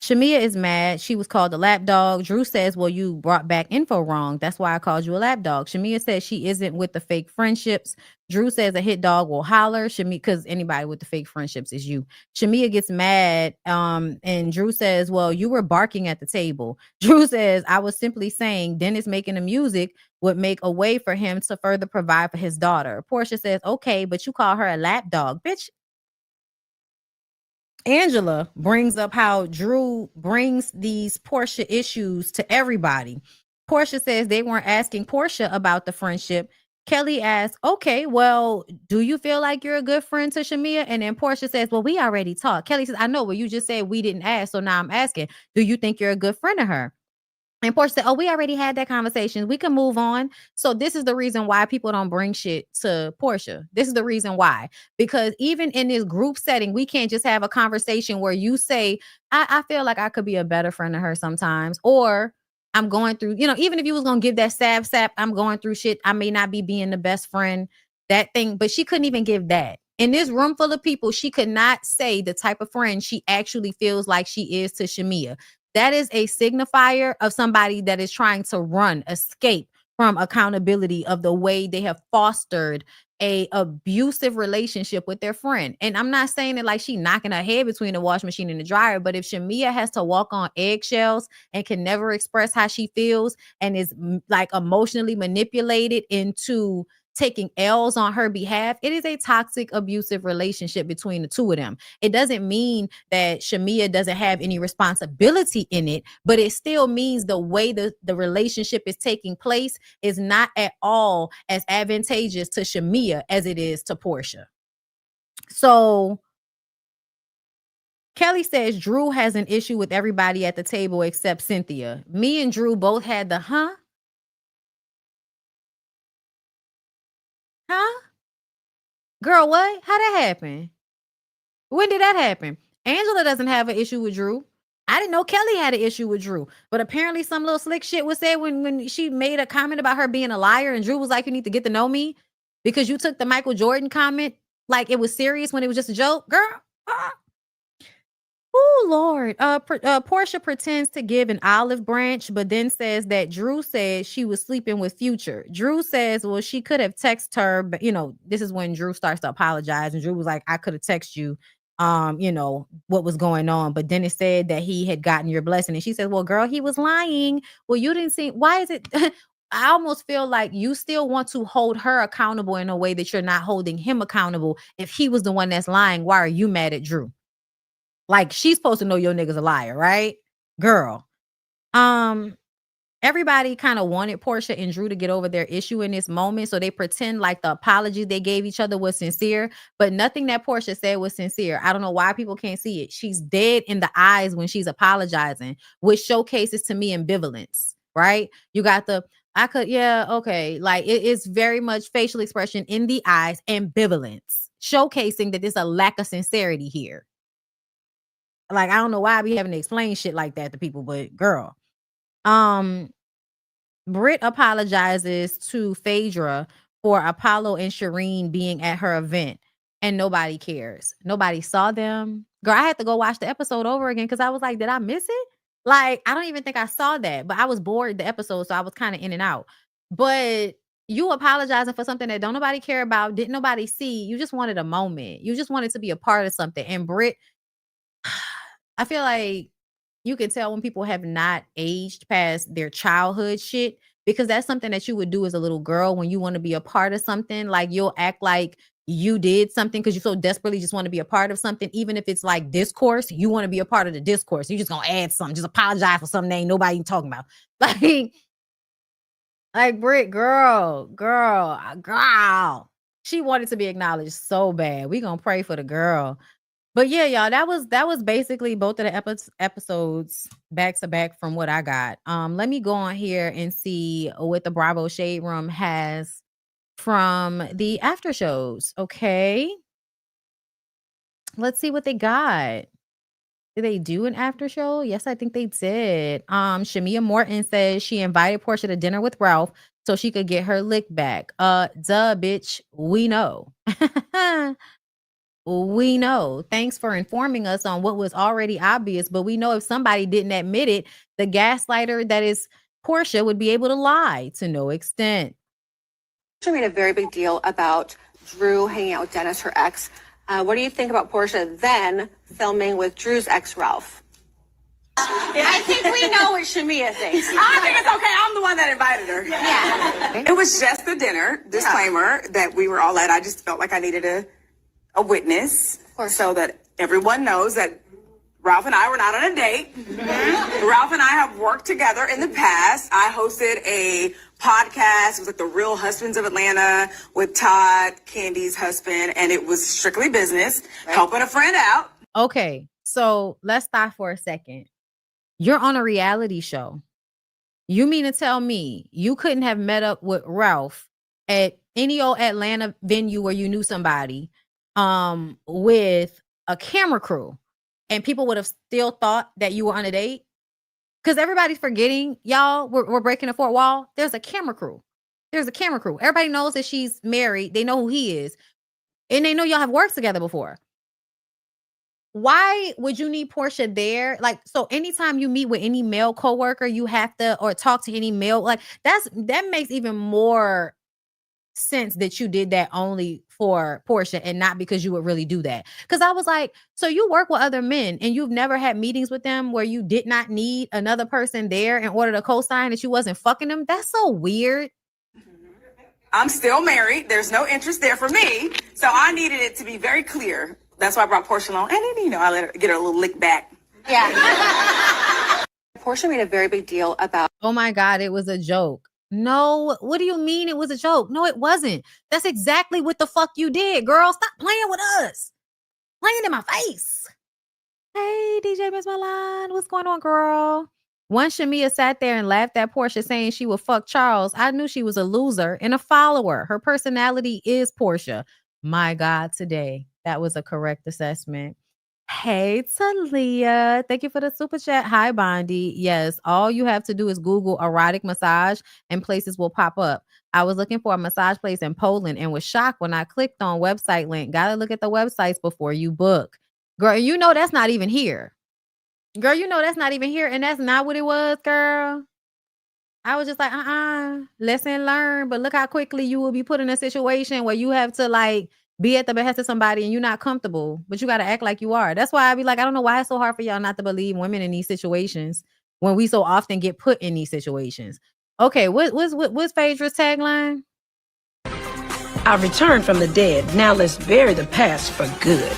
Shamia is mad. She was called a lap dog. Drew says, well, you brought back info wrong. That's why I called you a lap dog. Shamia says she isn't with the fake friendships. Drew says a hit dog will holler. Shamia, because anybody with the fake friendships is you. Shamia gets mad. And Drew says, well, you were barking at the table. Drew says, I was simply saying Dennis making the music would make a way for him to further provide for his daughter. Porsha says, okay, but you call her a lap dog. Bitch, Angela brings up how Drew brings these Porsha issues to everybody. Porsha says they weren't asking Porsha about the friendship. Kelly asks, okay, well, do you feel like you're a good friend to Shamia? And then Porsha says, well, we already talked. Kelly says, I know, well, you just said we didn't ask, so now I'm asking, do you think you're a good friend to her? And Porsche said, oh, we already had that conversation. We can move on. So this is the reason why people don't bring shit to Porsha. This is the reason why. Because even in this group setting, we can't just have a conversation where you say, I feel like I could be a better friend to her sometimes. Or I'm going through, even if you was going to give that sap, I'm going through shit. I may not be being the best friend, that thing. But she couldn't even give that. In this room full of people, she could not say the type of friend she actually feels like she is to Shamia. that is a signifier of somebody that is trying to escape from accountability of the way they have fostered a abusive relationship with their friend. And I'm not saying it like she knocking her head between the wash machine and the dryer, but if Shamia has to walk on eggshells and can never express how she feels and is like emotionally manipulated into taking L's on her behalf, it is a toxic, abusive relationship between the two of them. It doesn't mean that Shamia doesn't have any responsibility in it, but it still means the way the relationship is taking place is not at all as advantageous to Shamia as it is to Porsha. So Kelly says Drew has an issue with everybody at the table except Cynthia. Me and Drew both had the Huh? Girl, what? How that happen? When did that happen? Angela doesn't have an issue with Drew. I didn't know Kelly had an issue with Drew, but apparently some little slick shit was said when she made a comment about her being a liar, and Drew was like, "You need to get to know me because you took the Michael Jordan comment like it was serious when it was just a joke, girl." Oh Lord. Porsha pretends to give an olive branch, but then says that Drew said she was sleeping with Future. Drew says, well, she could have texted her, but this is when Drew starts to apologize, and Drew was like, I could have texted you, what was going on. But then it said that he had gotten your blessing. And she said, well, girl, he was lying. Well, you didn't see. Why is it? I almost feel like you still want to hold her accountable in a way that you're not holding him accountable. If he was the one that's lying, why are you mad at Drew? Like, she's supposed to know your nigga's a liar, right? Girl. Everybody kind of wanted Porsha and Drew to get over their issue in this moment. So they pretend like the apology they gave each other was sincere, but nothing that Porsha said was sincere. I don't know why people can't see it. She's dead in the eyes when she's apologizing, which showcases to me ambivalence, right? You got okay. Like, it is very much facial expression in the eyes, ambivalence, showcasing that there's a lack of sincerity here. Like, I don't know why I be having to explain shit like that to people, but girl. Britt apologizes to Phaedra for Apollo and Shireen being at her event, and nobody cares. Nobody saw them. Girl, I had to go watch the episode over again because I was like, did I miss it? Like, I don't even think I saw that, but I was bored the episode, so I was kind of in and out. But you apologizing for something that don't nobody care about, didn't nobody see. You just wanted a moment. You just wanted to be a part of something. And Britt, I feel like you can tell when people have not aged past their childhood shit, because that's something that you would do as a little girl when you want to be a part of something. Like, you'll act like you did something because you so desperately just want to be a part of something. Even if it's like discourse, you want to be a part of the discourse. You just gonna add something, just apologize for something that ain't nobody even talking about. Like Britt, girl. She wanted to be acknowledged so bad. We gonna pray for the girl. But yeah, y'all, that was basically both of the episodes back to back from what I got. Let me go on here and see what the Bravo Shade Room has from the after shows. Okay. Let's see what they got. Did they do an after show? Yes, I think they did. Shamia Morton says she invited Porsha to dinner with Ralph so she could get her lick back. Duh, bitch. We know. We know. Thanks for informing us on what was already obvious, but we know if somebody didn't admit it, the gaslighter that is Porsha would be able to lie to no extent. She made a very big deal about Drew hanging out with Dennis, her ex. What do you think about Porsha then filming with Drew's ex, Ralph? I think we know what Shamia thinks. I think it's okay. I'm the one that invited her. Yeah. It was just the dinner disclaimer that we were all at. I just felt like I needed a witness so that everyone knows that Ralph and I were not on a date. Mm-hmm. Ralph and I have worked together in the past. I hosted a podcast. It was like the Real Husbands of Atlanta with Todd, Candy's husband, and it was strictly business, helping a friend out. Okay, so let's stop for a second. You're on a reality show. You mean to tell me you couldn't have met up with Ralph at any old Atlanta venue where you knew somebody with a camera crew and people would have still thought that you were on a date? Because everybody's forgetting, y'all, we're breaking the fourth wall. There's a camera crew. Everybody knows that she's married. They know who he is. And they know y'all have worked together before. why would you need Porsha there? Like, so anytime you meet with any male coworker, you have to, or talk to any male, like that makes even more sense that you did that only for Porsha and not because you would really do that. Because I was like, so you work with other men and you've never had meetings with them where you did not need another person there in order to co-sign that you wasn't fucking them? That's so weird. I'm still married. There's no interest there for me. So I needed it to be very clear. That's why I brought Porsha along. And then, you know, I let her get her a little lick back. Yeah. Porsha made a very big deal about. Oh my God, it was a joke. No, what do you mean it was a joke? No, it wasn't. That's exactly what the fuck you did, girl. Stop playing with us. Playing in my face. Hey, DJ Miss Milan, what's going on, girl? Once Shamia sat there and laughed at Porsha saying she would fuck Charles, I knew she was a loser and a follower. Her personality is Porsha. My God, today. That was a correct assessment. Hey, Talia. Thank you for the super chat. Hi, Bondi. Yes, all you have to do is Google erotic massage and places will pop up. I was looking for a massage place in Poland and was shocked when I clicked on website link. Gotta look at the websites before you book. Girl, you know that's not even here. Girl, you know that's not even here. And that's not what it was, girl. I was just like, lesson learned. But look how quickly you will be put in a situation where you have to like be at the behest of somebody and you're not comfortable, but you got to act like you are. That's why I be like, I don't know why it's so hard for y'all not to believe women in these situations when we so often get put in these situations. Okay, what's Phaedra's tagline? I returned from the dead. Now let's bury the past for good.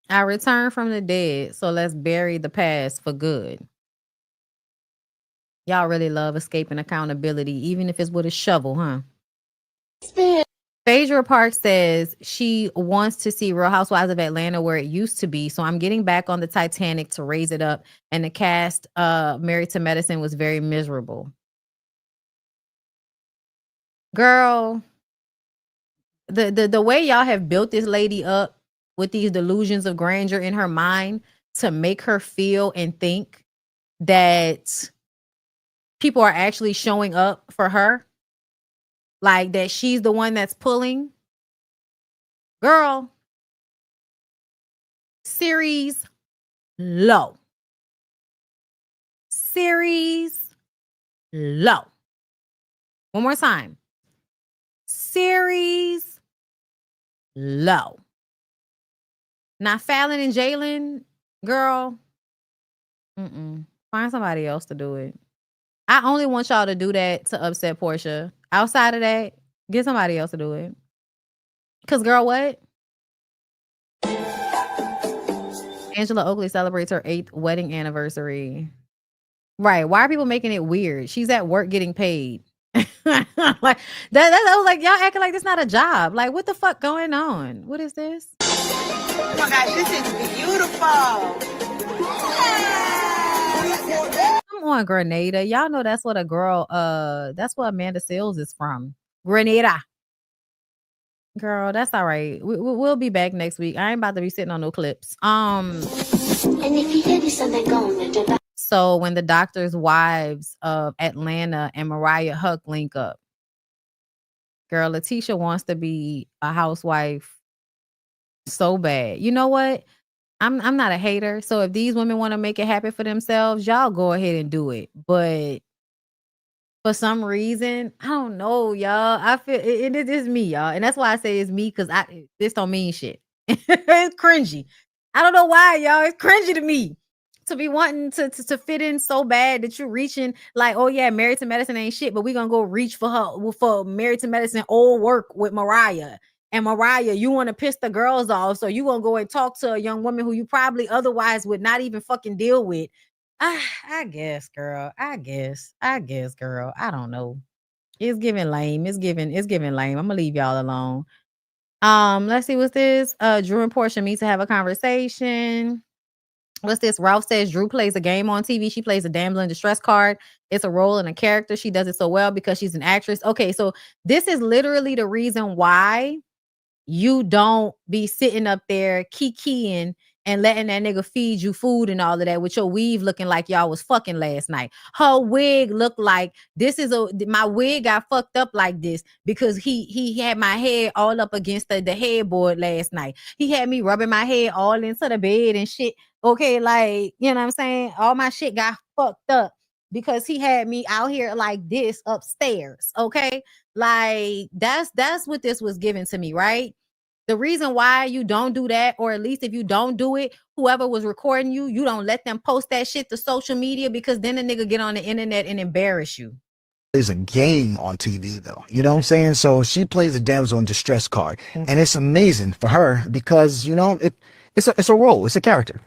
I returned from the dead, so let's bury the past for good. Y'all really love escaping accountability, even if it's with a shovel, huh? Phaedra Park says she wants to see Real Housewives of Atlanta where it used to be. So I'm getting back on the Titanic to raise it up. And the cast Married to Medicine was very miserable. Girl, the way y'all have built this lady up with these delusions of grandeur in her mind to make her feel and think that people are actually showing up for her, like that she's the one that's pulling. Girl, series low. Series low. One more time. Series low. Now Fallon and Jalen, girl, find somebody else to do it. I only want y'all to do that to upset Porsha. Outside of that, get somebody else to do it. Because, girl, what? Angela Oakley celebrates her 8th wedding anniversary. Right. Why are people making it weird? She's at work getting paid. Like that I was like, y'all acting like this not a job. Like, what the fuck going on? What is this? Oh my gosh, this is beautiful. Come on, Grenada. Y'all know that's what a girl, that's what Amanda Seales is from. Grenada. Girl, that's all right. We'll be back next week. I ain't about to be sitting on no clips. And if you hear this and they're going, so when the Doctor's Wives of Atlanta and Mariah Huck link up, girl, Letitia wants to be a housewife so bad. You know what? I'm not a hater. So if these women want to make it happen for themselves, y'all go ahead and do it. But for some reason, I don't know, y'all. I feel it is me, y'all. And that's why I say it's me, because this don't mean shit. It's cringy. I don't know why, y'all. It's cringy to me to be wanting to fit in so bad that you're reaching like, oh yeah, Married to Medicine ain't shit, but we're gonna go reach for her for Married to Medicine old work with Mariah. And Mariah, you want to piss the girls off, so you gonna go and talk to a young woman who you probably otherwise would not even fucking deal with. I guess, girl. I guess, girl. I don't know. It's giving lame. It's giving lame. I'm gonna leave y'all alone. Let's see what's this. Drew and Porsha meet to have a conversation. What's this? Ralph says Drew plays a game on TV. She plays a damsel in distress card. It's a role and a character. She does it so well because she's an actress. Okay, so this is literally the reason why you don't be sitting up there kikiing and letting that nigga feed you food and all of that with your weave looking like y'all was fucking last night. Her wig looked like my wig got fucked up like this because he had my head all up against the headboard last night. He had me rubbing my head all into the bed and shit. Okay, like, you know what I'm saying? All my shit got fucked up because he had me out here like this upstairs. Okay, like that's what this was given to me, right? The reason why you don't do that, or at least if you don't do it, whoever was recording you, you don't let them post that shit to social media, because then the nigga get on the internet and embarrass you. There's a game on TV though, you know what I'm saying? So she plays a damsel in distress card, and it's amazing for her because, you know, it's a role, it's a character,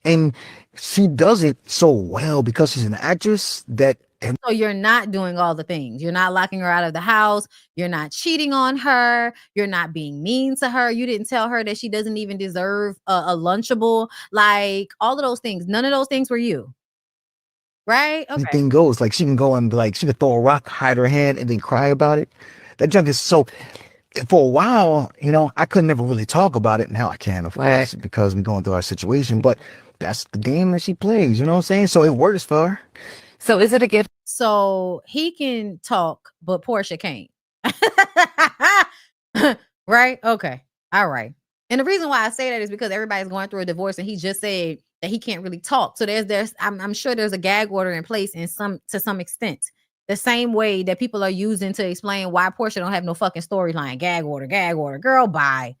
and she does it so well because she's an actress that. So you're not doing all the things. You're not locking her out of the house. You're not cheating on her. You're not being mean to her. You didn't tell her that she doesn't even deserve a Lunchable. Like, all of those things. None of those things were you. Right? Okay. Anything goes. Like, she can go and, like, she could throw a rock, hide her hand, and then cry about it. That junk is so... For a while, you know, I could never really talk about it. Now I can, of course, because we're going through our situation. But that's the game that she plays, you know what I'm saying? So it works for her. So is it a gift? So he can talk, but Porsha can't. Right? Okay. All right. And the reason why I say that is because everybody's going through a divorce, and he just said that he can't really talk. So I'm sure there's a gag order in place to some extent. The same way that people are using to explain why Porsha don't have no fucking storyline. Gag order. Girl, bye.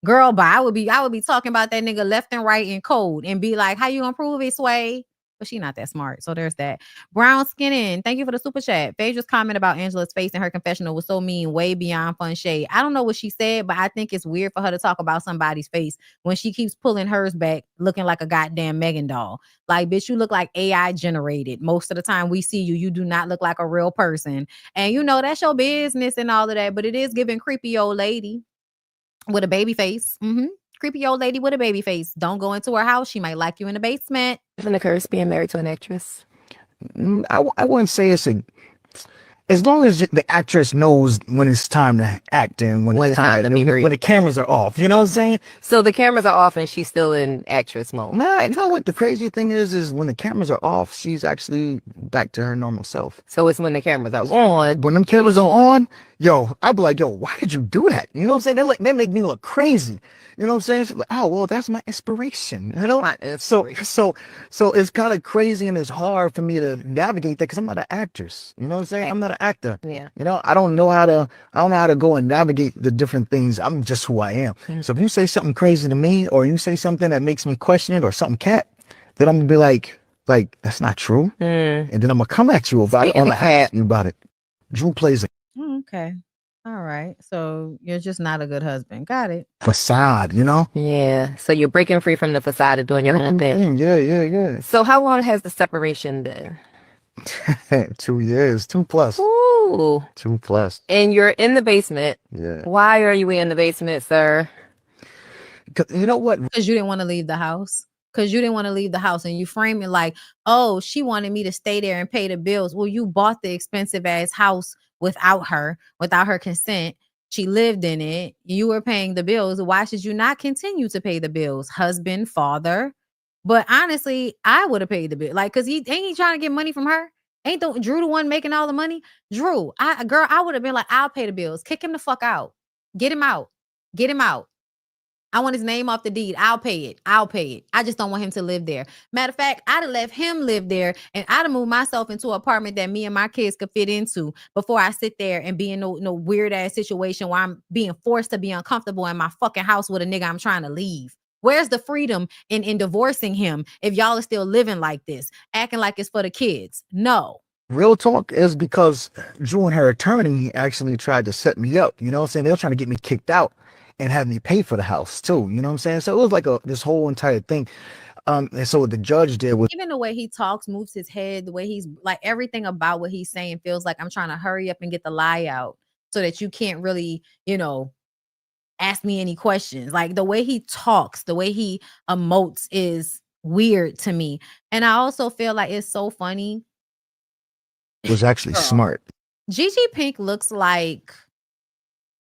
I would be talking about that nigga left and right in code and be like, how you gonna prove it, Sway? But she not that smart. So there's that. Brown skinning. Thank you for the super chat. Phaedra's comment about Angela's face in her confessional was so mean, way beyond fun shade. I don't know what she said, but I think it's weird for her to talk about somebody's face when she keeps pulling hers back, looking like a goddamn Megan doll. Like, bitch, you look like AI generated. Most of the time we see you, you do not look like a real person. And you know, that's your business and all of that, but it is giving creepy old lady with a baby face. Creepy old lady with a baby face. Don't go into her house. She might like you in the basement. Even the curse being married to an actress? I wouldn't say it's a... As long as the actress knows when it's time to act and when the cameras are off, you know what I'm saying? So the cameras are off and she's still in actress mode. Nah, you know what the crazy thing is when the cameras are off, she's actually back to her normal self. So it's when the cameras are on. When them cameras are on, yo, I'd be like, yo, why did you do that? You know what I'm saying? They make me look crazy. You know what I'm saying? It's like, oh, well, that's my inspiration. You know? So it's kind of crazy, and it's hard for me to navigate that because I'm not an actress. You know what I'm saying? I'm not an actor. Yeah. You know, I don't know how to go and navigate the different things. I'm just who I am. So if you say something crazy to me, or you say something that makes me question it, or something cat, then I'm gonna be like that's not true. And then I'm gonna come at you about it. I'm gonna ask you about it. Drew plays a Okay. All right. So you're just not a good husband. Got it. facade, you know? Yeah. So you're breaking free from the facade of doing your own thing. Yeah. So how long has the separation been? 2 years, 2+. Ooh. 2+. And you're in the basement. Yeah. Why are you in the basement, sir? You know what? Because you didn't want to leave the house. And you frame it like, oh, she wanted me to stay there and pay the bills. Well, you bought the expensive ass house without her consent. She lived in it. You were paying the bills. Why should you not continue to pay the bills? Husband, father. But honestly, I would have paid the bill. Like, cause ain't he trying to get money from her? Ain't Drew the one making all the money? Drew, I would have been like, I'll pay the bills. Kick him the fuck out. Get him out. I want his name off the deed. I'll pay it. I just don't want him to live there. Matter of fact, I'd have left him live there, and I'd have moved myself into an apartment that me and my kids could fit into before I sit there and be in no weird ass situation where I'm being forced to be uncomfortable in my fucking house with a nigga I'm trying to leave. Where's the freedom in divorcing him if y'all are still living like this, acting like it's for the kids? No. Real talk is because Drew and her attorney actually tried to set me up. You know what I'm saying? They were trying to get me kicked out and have me pay for the house too. You know what I'm saying? So it was like this whole entire thing. And so what the judge did was, even the way he talks, moves his head, the way he's like, everything about what he's saying feels like I'm trying to hurry up and get the lie out so that you can't really, ask me any questions. Like the way he talks, the way he emotes is weird to me. And I also feel like it's so funny. was actually smart. Gigi Pink looks like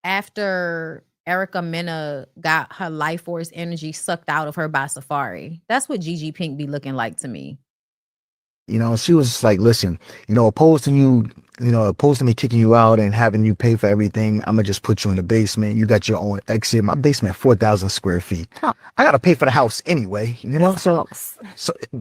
after Erica Mena got her life force energy sucked out of her by Safari. That's what Gigi Pink be looking like to me. You know, she was like, listen, you know, opposed to me kicking you out and having you pay for everything, I'm gonna just put you in the basement. You got your own exit. My basement, 4,000 square feet. I gotta pay for the house anyway, you know? So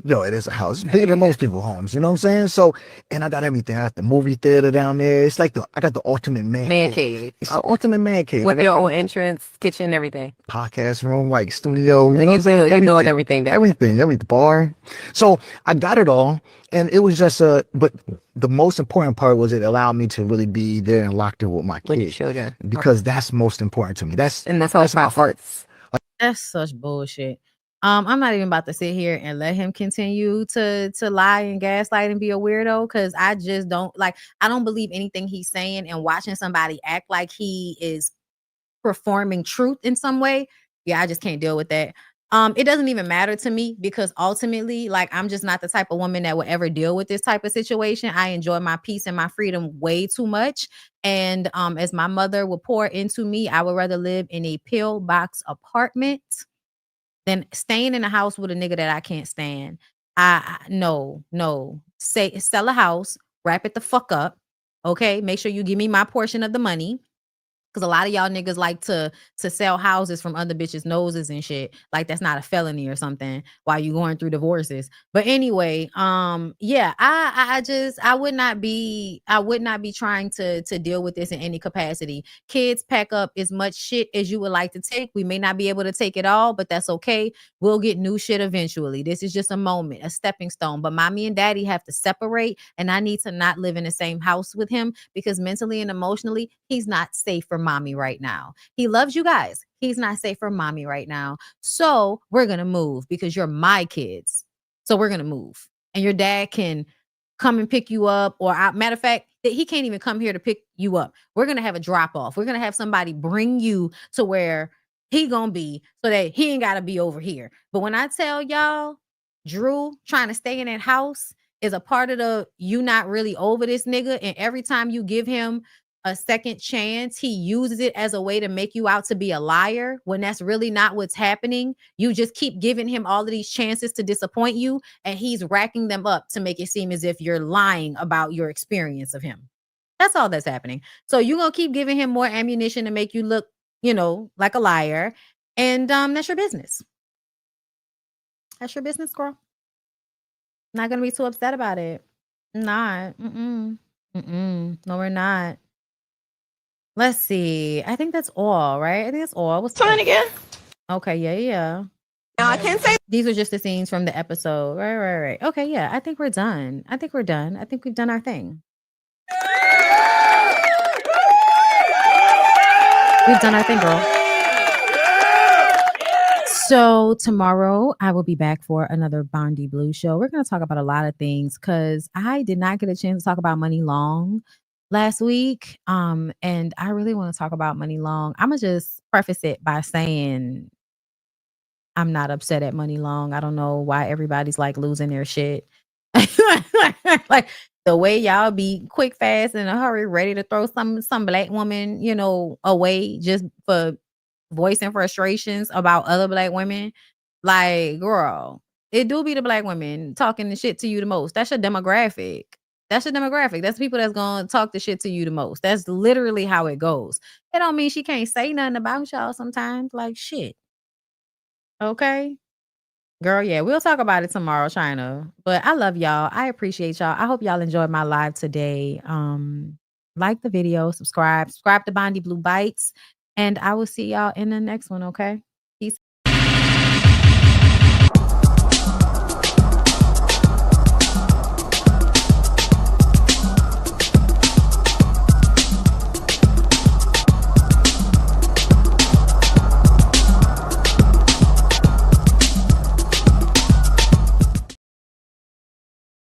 no, it is a house. It's bigger than most people's homes, you know what I'm saying? So, and I got everything. I got the movie theater down there. It's like I got the ultimate man cave. Ultimate man cave. With your own entrance, kitchen, everything. Podcast room, like studio, you know what I'm saying? Everything. Every bar. So I got it all. And it was just but the most important part was it allowed me to really be there and locked in with my kids. Children. Because that's most important to me. That's my hearts. That's such bullshit. I'm not even about to sit here and let him continue to lie and gaslight and be a weirdo, because I just don't I don't believe anything he's saying, and watching somebody act like he is performing truth in some way. Yeah, I just can't deal with that. It doesn't even matter to me, because ultimately, I'm just not the type of woman that would ever deal with this type of situation. I enjoy my peace and my freedom way too much. And as my mother would pour into me, I would rather live in a pillbox apartment than staying in a house with a nigga that I can't stand. No. Sell a house, wrap it the fuck up. Okay. Make sure you give me my portion of the money. Because a lot of y'all niggas like to sell houses from other bitches' noses and shit. Like that's not a felony or something while you going through divorces. But anyway, yeah, I would not be trying to deal with this in any capacity. Kids, pack up as much shit as you would like to take. We may not be able to take it all, but that's okay. We'll get new shit eventually. This is just a moment, a stepping stone. But mommy and daddy have to separate, and I need to not live in the same house with him, because mentally and emotionally, he's not safe for mommy right now. He loves you guys. He's not safe for mommy right now. So we're going to move, because you're my kids. So we're going to move, and your dad can come and pick you up, or matter of fact, he can't even come here to pick you up. We're going to have a drop off. We're going to have somebody bring you to where he going to be, so that he ain't got to be over here. But when I tell y'all, Drew trying to stay in that house is a part of the, you not really over this nigga. And every time you give him a second chance, he uses it as a way to make you out to be a liar, when that's really not what's happening. You just keep giving him all of these chances to disappoint you, and he's racking them up to make it seem as if you're lying about your experience of him. That's all that's happening. So you're going to keep giving him more ammunition to make you look, like a liar. And that's your business. That's your business, girl. Not going to be too upset about it. Not. No, we're not. Let's see. I think that's all, right? I think that's all. What's Fine again. Okay, yeah. Now I can't say These are just the scenes from the episode. Right. Okay, yeah. I think we're done. I think we've done our thing. We've done our thing, girl. So tomorrow I will be back for another BondyBlue show. We're going to talk about a lot of things, because I did not get a chance to talk about money long last week. And I really want to talk about money long. I'm going to just preface it by saying I'm not upset at money long. I don't know why everybody's losing their shit. Like the way y'all be quick, fast, in a hurry, ready to throw some black woman, away just for voicing frustrations about other black women. Like, girl, it do be the black women talking the shit to you the most. That's your demographic. That's the people that's gonna talk the shit to you the most. That's literally how it goes. It don't mean she can't say nothing about y'all sometimes. Like, shit. Okay. Girl, yeah, we'll talk about it tomorrow, China. But I love y'all. I appreciate y'all. I hope y'all enjoyed my live today. Like the video, subscribe to BondyBlue Bites, and I will see y'all in the next one, okay?